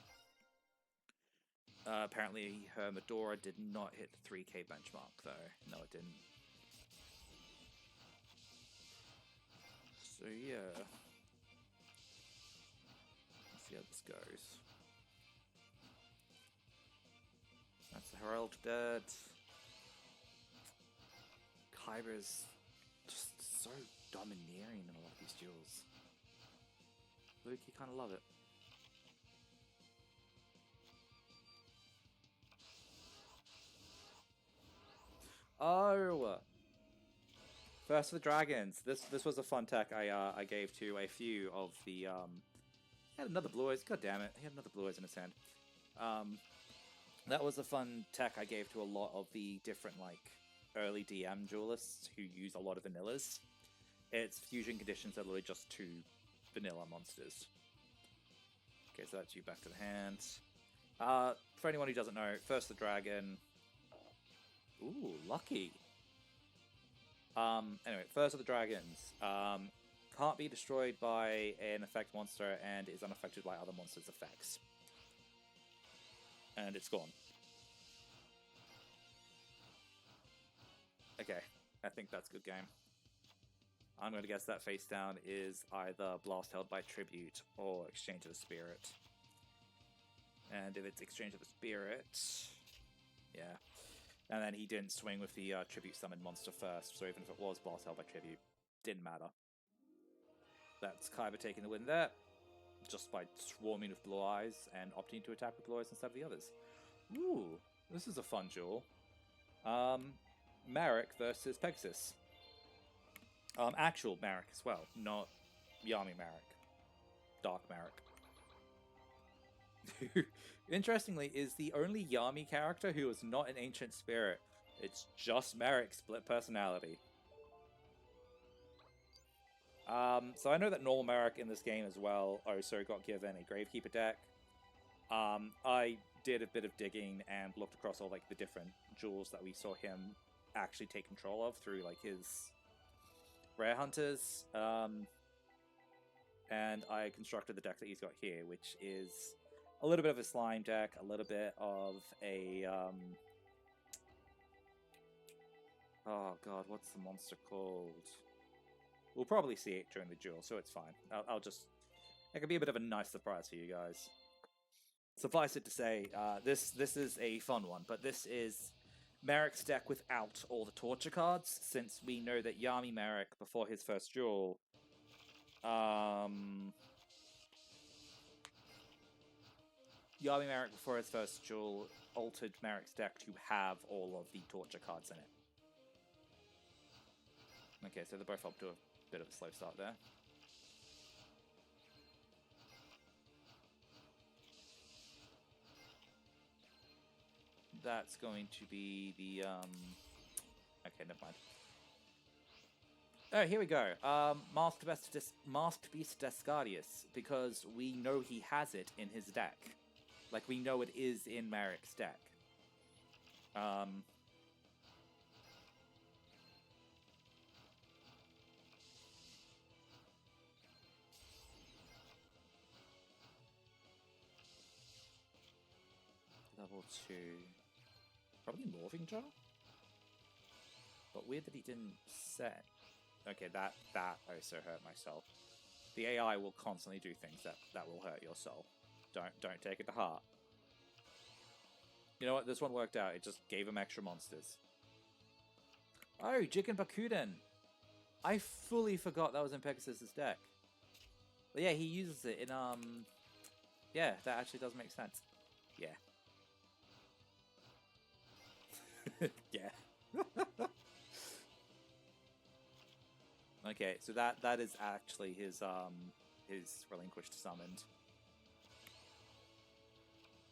Apparently, her Medora did not hit the 3k benchmark, though. No, it didn't. So, yeah. Let's see how this goes. That's the Herald dead. Kaiba's just so domineering in a lot of these duels. Luke, you kind of love it. Oh! First of the Dragons. This was a fun tech I gave to a few of the he had another Blue Eyes. God damn it! He had another Blue Eyes in his hand. That was a fun tech I gave to a lot of the different, like, early DM duelists who use a lot of vanillas. Its fusion conditions are literally just 2 vanilla monsters. Okay, so that's you back to the hand. For anyone who doesn't know, first the dragon. Ooh, lucky. Anyway, first of the dragons. Can't be destroyed by an effect monster and is unaffected by other monsters' effects. And it's gone. Okay, I think that's a good game. I'm going to guess that face down is either Blast Held by Tribute or Exchange of the Spirit. And if it's Exchange of the Spirit... yeah. And then he didn't swing with the Tribute Summoned monster first, so even if it was Blast Held by Tribute, didn't matter. That's Kaiba taking the win there, just by swarming with Blue Eyes and opting to attack with Blue Eyes instead of the others. Ooh, this is a fun duel. Marik versus Pegasus. Actual Marik as well, not Yami Marik. Dark Marik. Who, interestingly, is the only Yami character who is not an ancient spirit. It's just Marik split personality. So I know that normal Marik in this game as well also got given a Gravekeeper deck. I did a bit of digging and looked across all like the different jewels that we saw him actually take control of through like his Rare Hunters. And I constructed the deck that he's got here, which is a little bit of a slime deck, a little bit of a oh god, what's the monster called? We'll probably see it during the duel, so it's fine. I'll just... it could be a bit of a nice surprise for you guys. Suffice it to say, this is a fun one, but this is Marik's deck without all the torture cards, since we know that Yami Marik, before his first duel, Yami Marik, before his first duel, altered Marik's deck to have all of the torture cards in it. Okay, so they're both up to a bit of a slow start there. That's going to be the, okay, never mind. Oh, here we go. Masked Beast Descardius, because we know he has it in his deck. Like, we know it is in Marik's deck. Level 2. Probably Morphing Jar? But weird that he didn't set. Okay, that also hurt my soul. The AI will constantly do things that will hurt your soul. Don't take it to heart. You know what? This one worked out. It just gave him extra monsters. Oh, Jigen Bakuden! I fully forgot that was in Pegasus' deck. But yeah, he uses it in, yeah, that actually does make sense. Yeah. Yeah. Okay, so that is actually his relinquished summoned.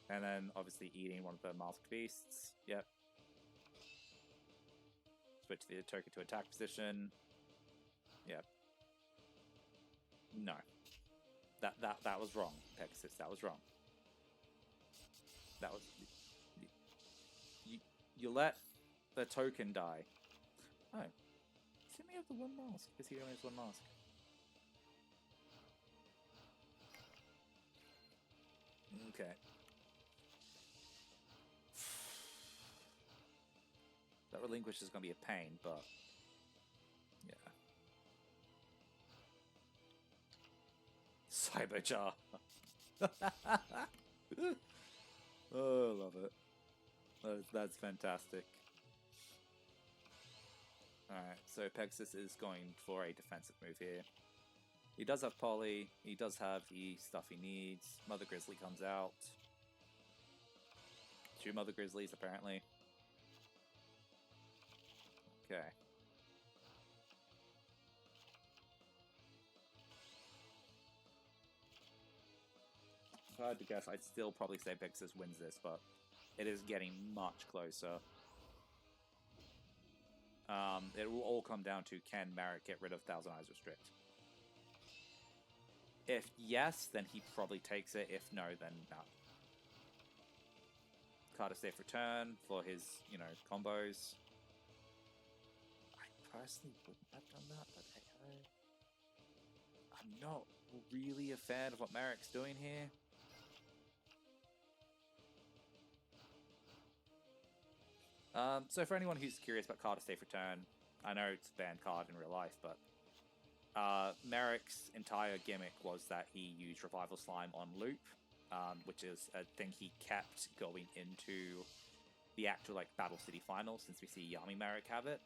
And then obviously eating one of the masked beasts. Yep. Switch the token to attack position. Yep. No. That was wrong, Pegasus. That was wrong. That was... You let the token die. Oh. Does he only have the one mask? Because he only has one mask. Okay. That relinquish is going to be a pain, but... yeah. Cyberjar. Oh, I love it. That's fantastic. Alright, so Pegasus is going for a defensive move here. He does have Poly, he does have the stuff he needs. Mother Grizzly comes out. 2 Mother Grizzlies, apparently. Okay. If I had to guess, I'd still probably say Pegasus wins this, but It is getting much closer. It will all come down to, can Marik get rid of Thousand Eyes Restrict? If yes, then he probably takes it. If no, then no. Card a safe return for his, combos. I personally wouldn't have done that, but hey, I'm not really a fan of what Marik's doing here. So for anyone who's curious about card a safe return, I know it's a banned card in real life, but Marik's entire gimmick was that he used Revival Slime on loop, which is a thing he kept going into the actual Battle City Finals, since we see Yami Marik have it.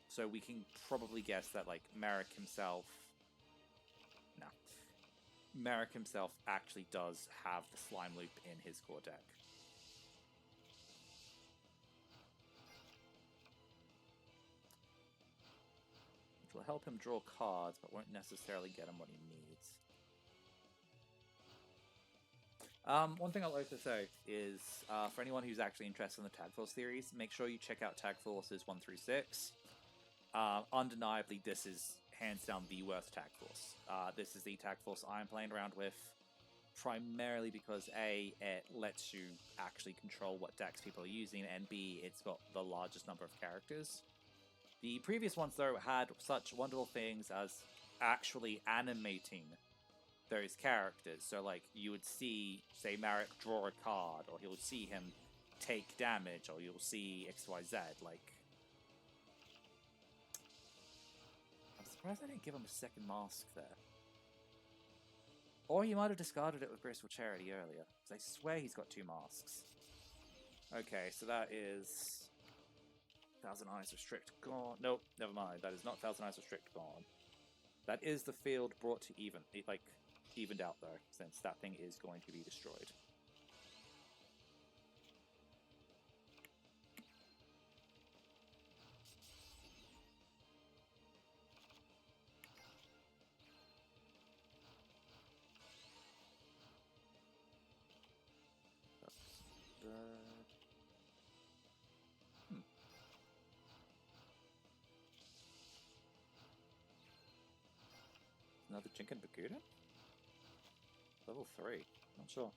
So we can probably guess that Marik himself actually does have the slime loop in his core deck. Which will help him draw cards, but won't necessarily get him what he needs. One thing I'll also say is, for anyone who's actually interested in the Tag Force series, make sure you check out Tag Forces 1 through 6. Undeniably, this is hands down the worst Tag Force. This is the Tag Force I'm playing around with, primarily because A, it lets you actually control what decks people are using, and B, it's got the largest number of characters. The previous ones, though, had such wonderful things as actually animating those characters. So, you would see, say, Marik draw a card, or you'll see him take damage, or you'll see XYZ. I'm surprised I didn't give him a second mask there. Or he might have discarded it with Graceful Charity earlier, because I swear he's got 2 masks. Okay, so that is Thousand Eyes Restrict gone. Nope, never mind. That is not Thousand Eyes Restrict gone. That is the field brought to even. Evened out, though, since that thing is going to be destroyed. Another Jinkin Bakura? Level 3. Not sure.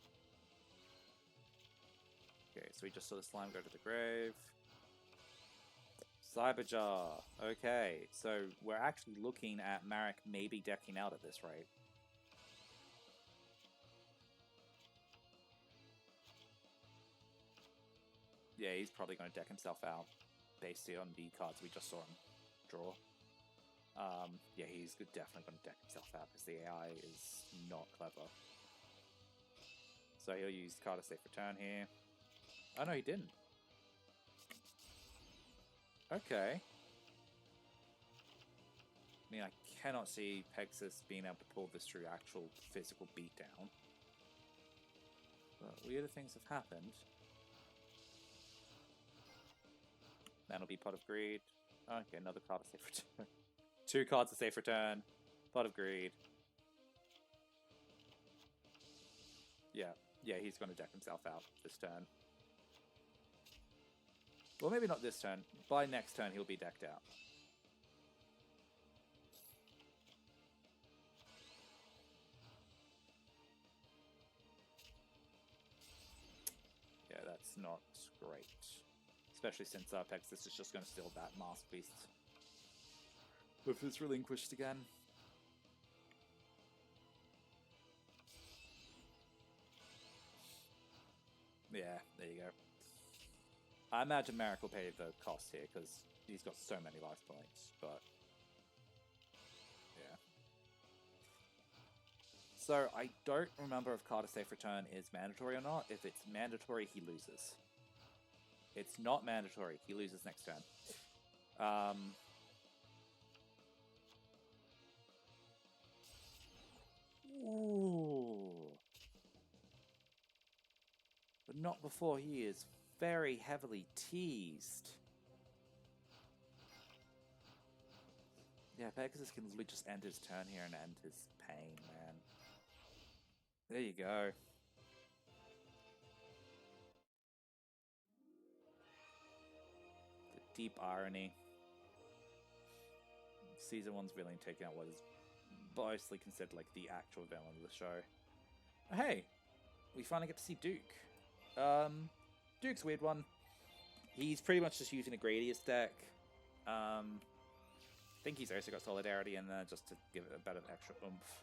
Okay, so we just saw the slime go to the grave. Cyberjar. Okay, so we're actually looking at Marik maybe decking out at this rate. Yeah, he's probably going to deck himself out based on the cards we just saw him draw. Yeah, he's definitely going to deck himself out because the AI is not clever. So he'll use card of safe return here. Oh no, he didn't. Okay. I mean, I cannot see Pegasus being able to pull this through actual physical beatdown. But weirder things have happened. That'll be Pot of Greed. Okay, another card of safe return. 2 cards of safe return. Pot of Greed. Yeah, he's going to deck himself out this turn. Well, maybe not this turn. By next turn, he'll be decked out. Yeah, that's not great. Especially since Pegasus is just going to steal that Mask Beast with his relinquished again. Yeah, there you go. I imagine Marik will pay the cost here because he's got so many life points, but yeah. So I don't remember if card of safe return is mandatory or not. If it's mandatory, he loses. It's not mandatory. He loses next turn. Ooh. But not before he is very heavily teased. Yeah, Pegasus can literally just end his turn here and end his pain, man. There you go. deep irony. Season 1's villain taking out what is mostly considered like the actual villain of the show. Hey, we finally get to see Duke. Duke's a weird one. He's pretty much just using a Gradius deck. I think he's also got Solidarity in there just to give it a bit of extra oomph.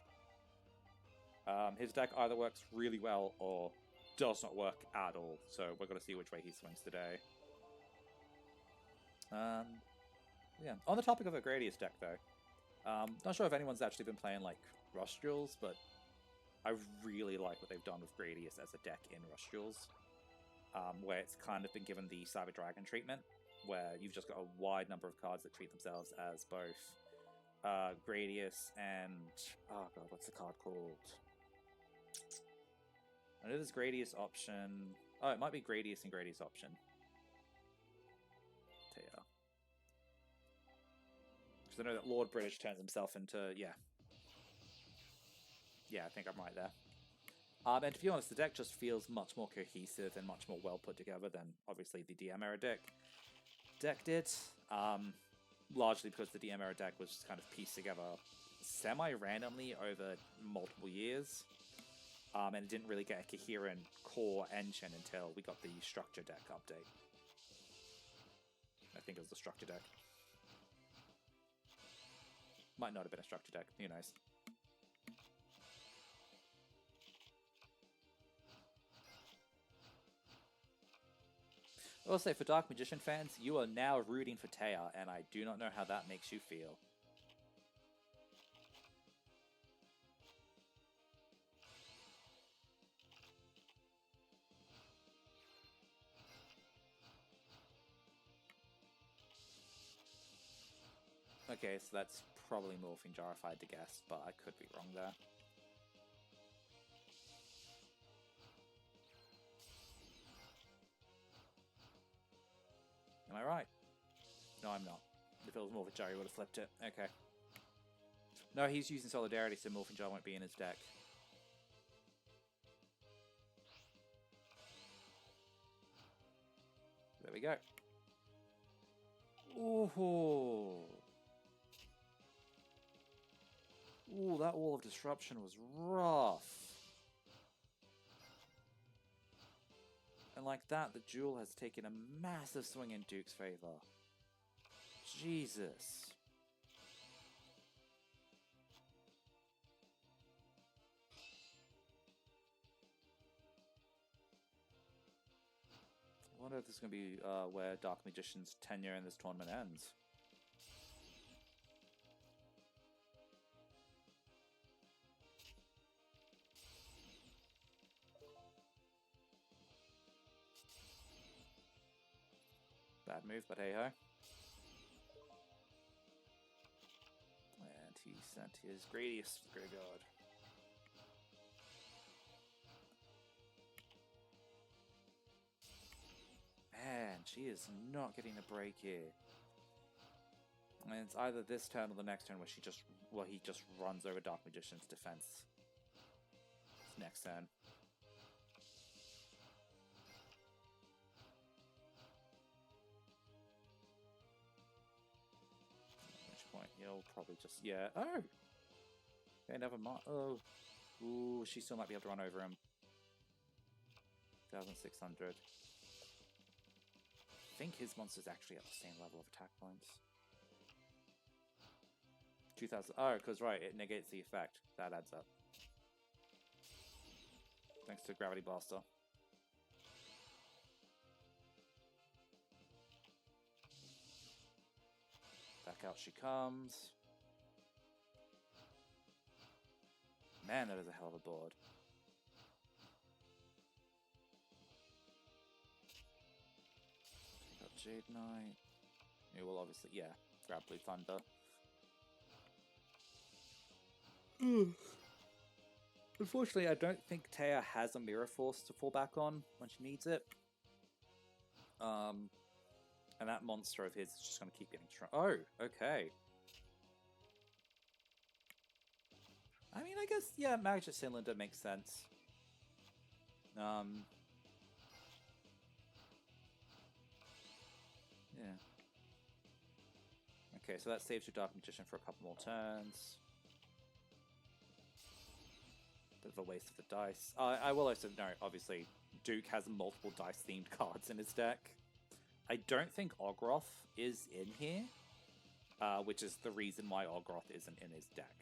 His deck either works really well or does not work at all, so we're going to see which way he swings today. Yeah. On the topic of a Gradius deck, though, not sure if anyone's actually been playing like Rush Duels, but I really like what they've done with Gradius as a deck in Rush Duels, where it's kind of been given the Cyber Dragon treatment, where you've just got a wide number of cards that treat themselves as both Gradius and... oh god, what's the card called? I know there's Gradius option... oh, it might be Gradius and Gradius option. Because I know that Lord British turns himself into... yeah. Yeah, I think I'm right there. And to be honest, the deck just feels much more cohesive and much more well put together than, obviously, the DM era deck did. Largely because the DM era deck was just kind of pieced together semi-randomly over multiple years. And it didn't really get a coherent core engine until we got the structure deck update. I think it was the structure deck. Might not have been a structure deck, who knows. Also, for Dark Magician fans, you are now rooting for Taya, and I do not know how that makes you feel. Okay, so that's probably Morphing Jar if I had to guess, but I could be wrong there. Am I right? No, I'm not. If it was Morphing Jar, he would have flipped it. Okay. No, he's using Solidarity, so Morphing Jar won't be in his deck. There we go. Ooh. Ooh, that Wall of Disruption was rough. And like that, the duel has taken a massive swing in Duke's favor. Jesus. I wonder if this is going to be where Dark Magician's tenure in this tournament ends. Bad move, but hey ho. And he sent his Gradius to the graveyard. Man, she is not getting a break here. And it's either this turn or the next turn where she just, well, he just runs over Dark Magician's defense. Next turn. He'll probably just... yeah. Oh! Okay, never mind. Oh. Ooh, she still might be able to run over him. 1,600. I think his monster's actually at the same level of attack points. 2,000... oh, because right, it negates the effect. That adds up. Thanks to Gravity Blaster. Back out she comes. Man, that is a hell of a board. Got Jade Knight. You will obviously, yeah, grab Blue Thunder. Unfortunately, I don't think Taya has a Mirror Force to fall back on when she needs it. And that monster of his is just going to keep getting strong. Oh, okay. I mean, I guess, yeah, Magic Cylinder makes sense. Yeah. Okay, so that saves your Dark Magician for a couple more turns. Bit of a waste of the dice. I will also note, obviously, Duke has multiple dice-themed cards in his deck. I don't think Ogroth is in here, which is the reason why Ogroth isn't in his deck.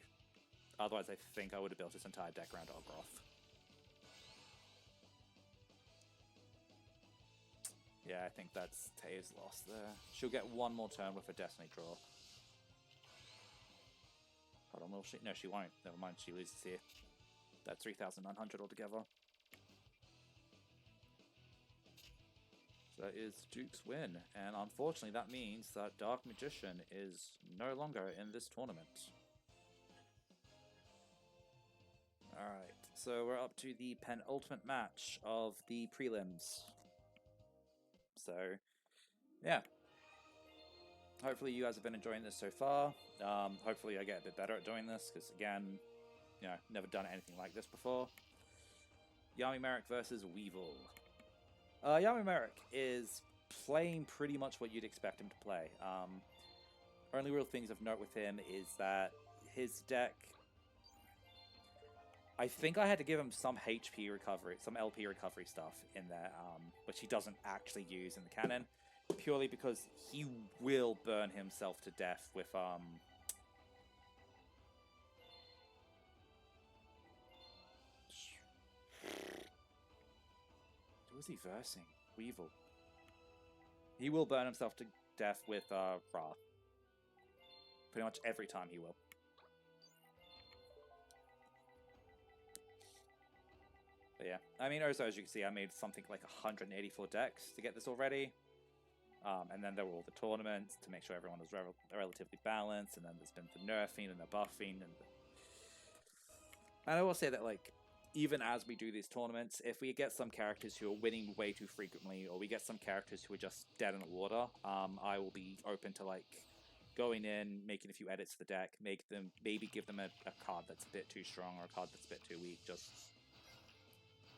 Otherwise, I think I would have built his entire deck around Ogroth. Yeah, I think that's Tae's loss there. She'll get one more turn with a Destiny draw. Hold on, will she? No, she won't. Never mind, she loses here. That's 3,900 altogether. So that is Duke's win, and unfortunately that means that Dark Magician is no longer in this tournament. Alright, so we're up to the penultimate match of the prelims. So, yeah. Hopefully you guys have been enjoying this so far. Hopefully I get a bit better at doing this, because again, you know, never done anything like this before. Yami Marik versus Weevil. Yami Marik is playing pretty much what you'd expect him to play. Only real things of note with him is that his deck... I think I had to give him some HP recovery, some LP recovery stuff in there, which he doesn't actually use in the canon, purely because he will burn himself to death with... Who was he versing? Weevil. He will burn himself to death with Ra. Pretty much every time he will. But yeah, I mean, also as you can see, I made something like 184 decks to get this already. And then there were all the tournaments to make sure everyone was relatively balanced, and then there's been the nerfing and the buffing, and I will say that, like, even as we do these tournaments, if we get some characters who are winning way too frequently, or we get some characters who are just dead in the water, I will be open to, like, going in, making a few edits to the deck, maybe give them a card that's a bit too strong or a card that's a bit too weak, just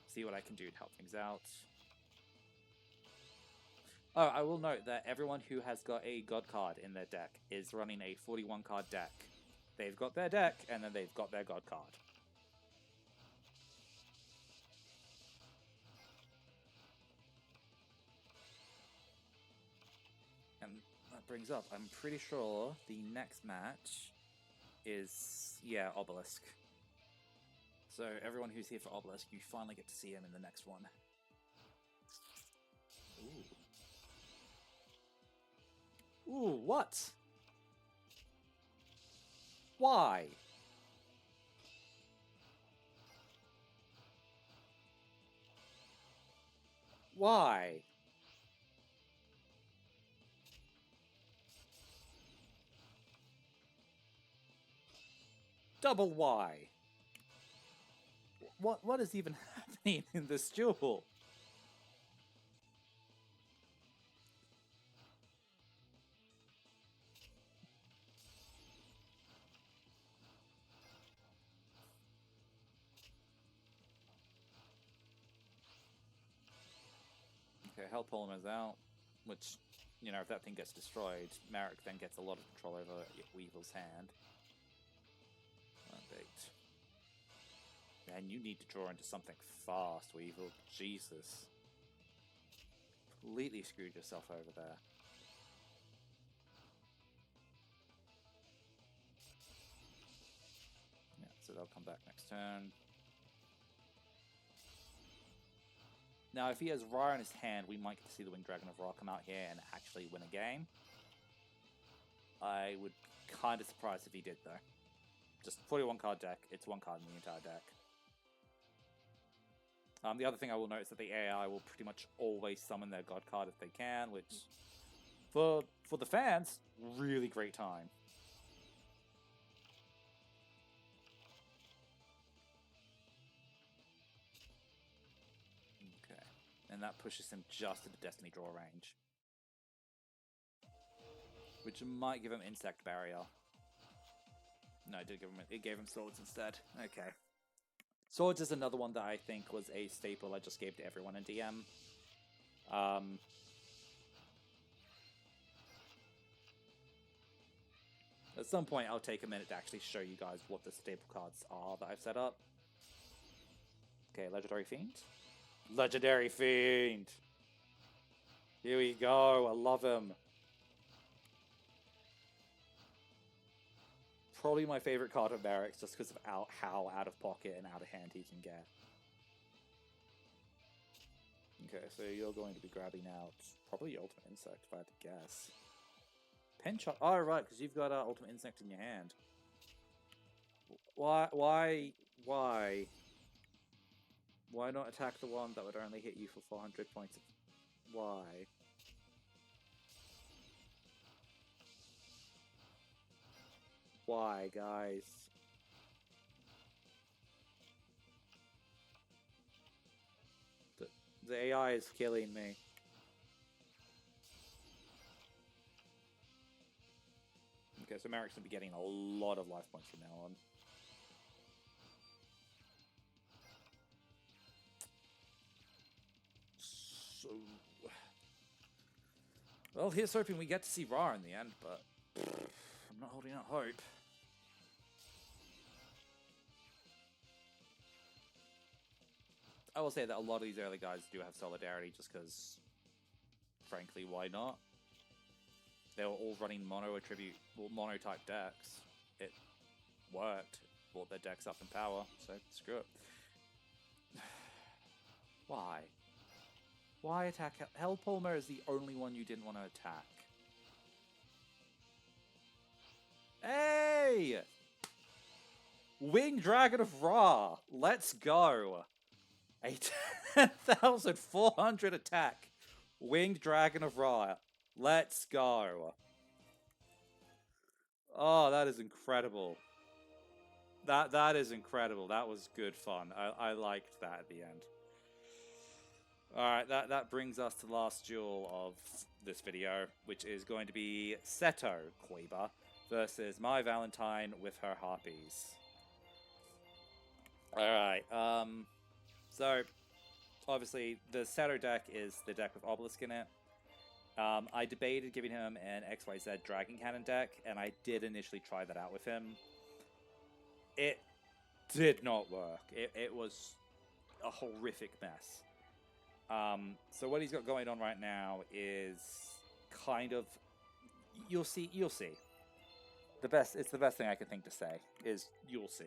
see what I can do to help things out. Oh, I will note that everyone who has got a God card in their deck is running a 41 card deck. They've got their deck, and then they've got their God card. And that brings up, I'm pretty sure the next match is, yeah, Obelisk. So everyone who's here for Obelisk, you finally get to see him in the next one. Ooh. Ooh, what? Why? Why? Double why? What is even happening in this duel? Okay, Hell Polymer is out, which, you know, if that thing gets destroyed, Marik then gets a lot of control over Weevil's hand. Man, you need to draw into something fast, Weevil. Jesus. Completely screwed yourself over there. Yeah, so they'll come back next turn. Now, if he has Ra in his hand, we might get to see the Winged Dragon of Ra come out here and actually win a game. I would be kind of surprised if he did, though. Just 41 card deck, it's one card in the entire deck. The other thing I will note is that the AI will pretty much always summon their God card if they can, which, for the fans, really great time. Okay, and that pushes him just into Destiny draw range, which might give him Insect Barrier. No, it gave him Swords instead. Okay. Swords is another one that I think was a staple I just gave to everyone in DM. At some point, I'll take a minute to actually show you guys what the staple cards are that I've set up. Okay, Legendary Fiend. Legendary Fiend! Here we go, I love him. Probably my favorite card of Marik's just because of how out of pocket and out of hand he can get. Okay, so you're going to be grabbing out probably Ultimate Insect, if I had to guess. Penchant. Oh, right, because you've got Ultimate Insect in your hand. Why not attack the one that would only hit you for 400 points of... Why? Why, guys? The AI is killing me. Okay, so Marik's gonna be getting a lot of life points from now on. So... Well, here's hoping we get to see Ra in the end, but... I'm not holding out hope. I will say that a lot of these early guys do have Solidarity just because, frankly, why not? They were all running mono attribute, well, mono type decks. It worked, brought their decks up in power, so screw it. Why? Why attack? Hellpalmer is the only one you didn't want to attack. Hey! Winged Dragon of Ra! Let's go! A 10,400 attack! Winged Dragon of Ra. Let's go! Oh, that is incredible. That is incredible. That was good fun. I liked that at the end. Alright, that brings us to the last duel of this video, which is going to be Seto Kaiba versus Mai Valentine with her Harpies. Alright, so, obviously, the Seto deck is the deck with Obelisk in it. I debated giving him an XYZ Dragon Cannon deck, and I did initially try that out with him. It did not work. It was a horrific mess. So what he's got going on right now is kind of... You'll see. It's the best thing I can think to say, is you'll see.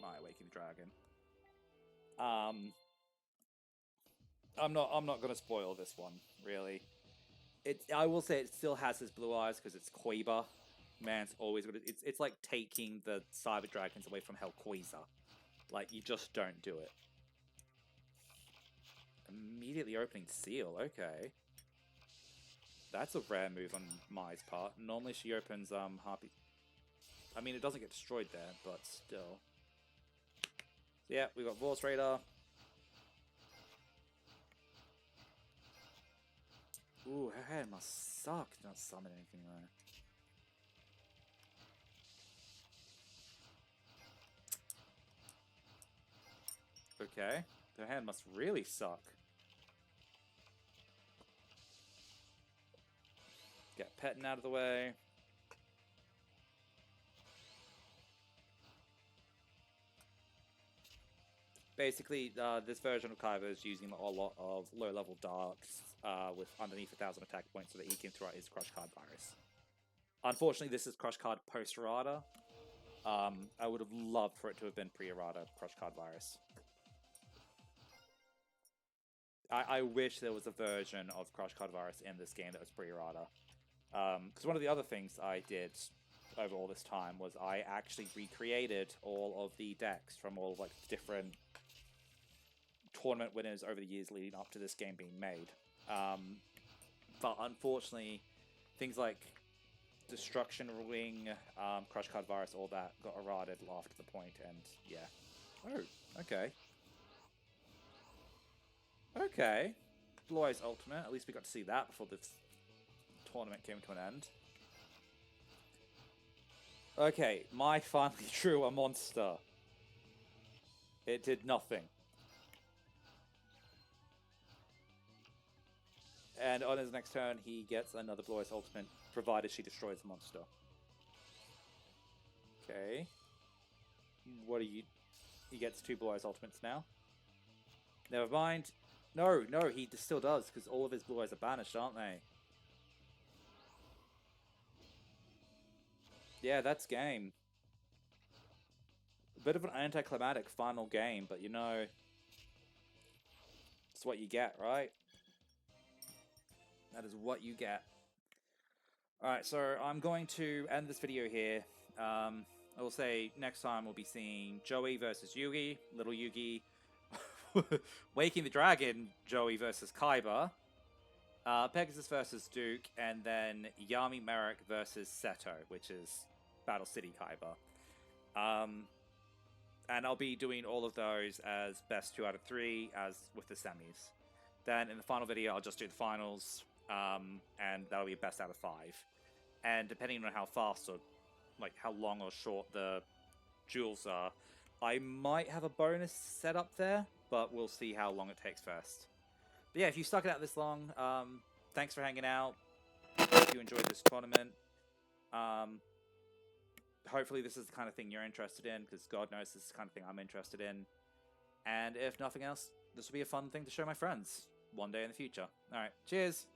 My Awakened Dragon. I'm not gonna spoil this one, really. I will say it still has his blue eyes because it's Kaiba. Man's always gonna. It's like taking the Cyber Dragons away from Hellquaza. Like, you just don't do it. Immediately opening Seal. Okay, that's a rare move on Mai's part. Normally she opens Harpy. I mean, it doesn't get destroyed there, but still. So yeah, we got Vorce Raider. Ooh, her head must suck to not summon anything there. Okay, their hand must really suck. Get Petting out of the way. Basically, this version of Kaiba is using a lot of low-level darks with underneath 1,000 attack points so that he can throw out his Crush Card Virus. Unfortunately, this is Crush Card post-errata. I would have loved for it to have been pre-errata Crush Card Virus. I wish there was a version of Crush Card Virus in this game that was pre-errata. Because one of the other things I did over all this time was I actually recreated all of the decks from all like different tournament winners over the years leading up to this game being made. But unfortunately, things like Destruction Ring, Crush Card Virus, all that got errated after the point, and yeah. Oh, okay. Okay. Blue Eyes Ultimate, at least we got to see that before this tournament came to an end. Okay, Mai finally drew a monster. It did nothing. And on his next turn, he gets another Blue Eyes Ultimate, provided she destroys the monster. Okay. What are you... He gets 2 Blue Eyes Ultimates now. Never mind. No, he still does, because all of his Blue Eyes are banished, aren't they? Yeah, that's game. A bit of an anticlimactic final game, but you know... It's what you get, right? That is what you get. Alright, so I'm going to end this video here. I will say next time we'll be seeing Joey versus Yugi, Little Yugi, Waking the Dragon, Joey versus Kaiba, Pegasus versus Duke, and then Yami Marik versus Seto, which is Battle City Kaiba. And I'll be doing all of those as best 2 out of 3, as with the semis. Then in the final video, I'll just do the finals, and that'll be best out of 5. And depending on how fast or like how long or short the duels are, I might have a bonus set up there, but we'll see how long it takes first. But yeah, if you stuck it out this long, thanks for hanging out. Hope you enjoyed this tournament. Hopefully this is the kind of thing you're interested in, because God knows this is the kind of thing I'm interested in. And if nothing else, this will be a fun thing to show my friends one day in the future. Alright, cheers!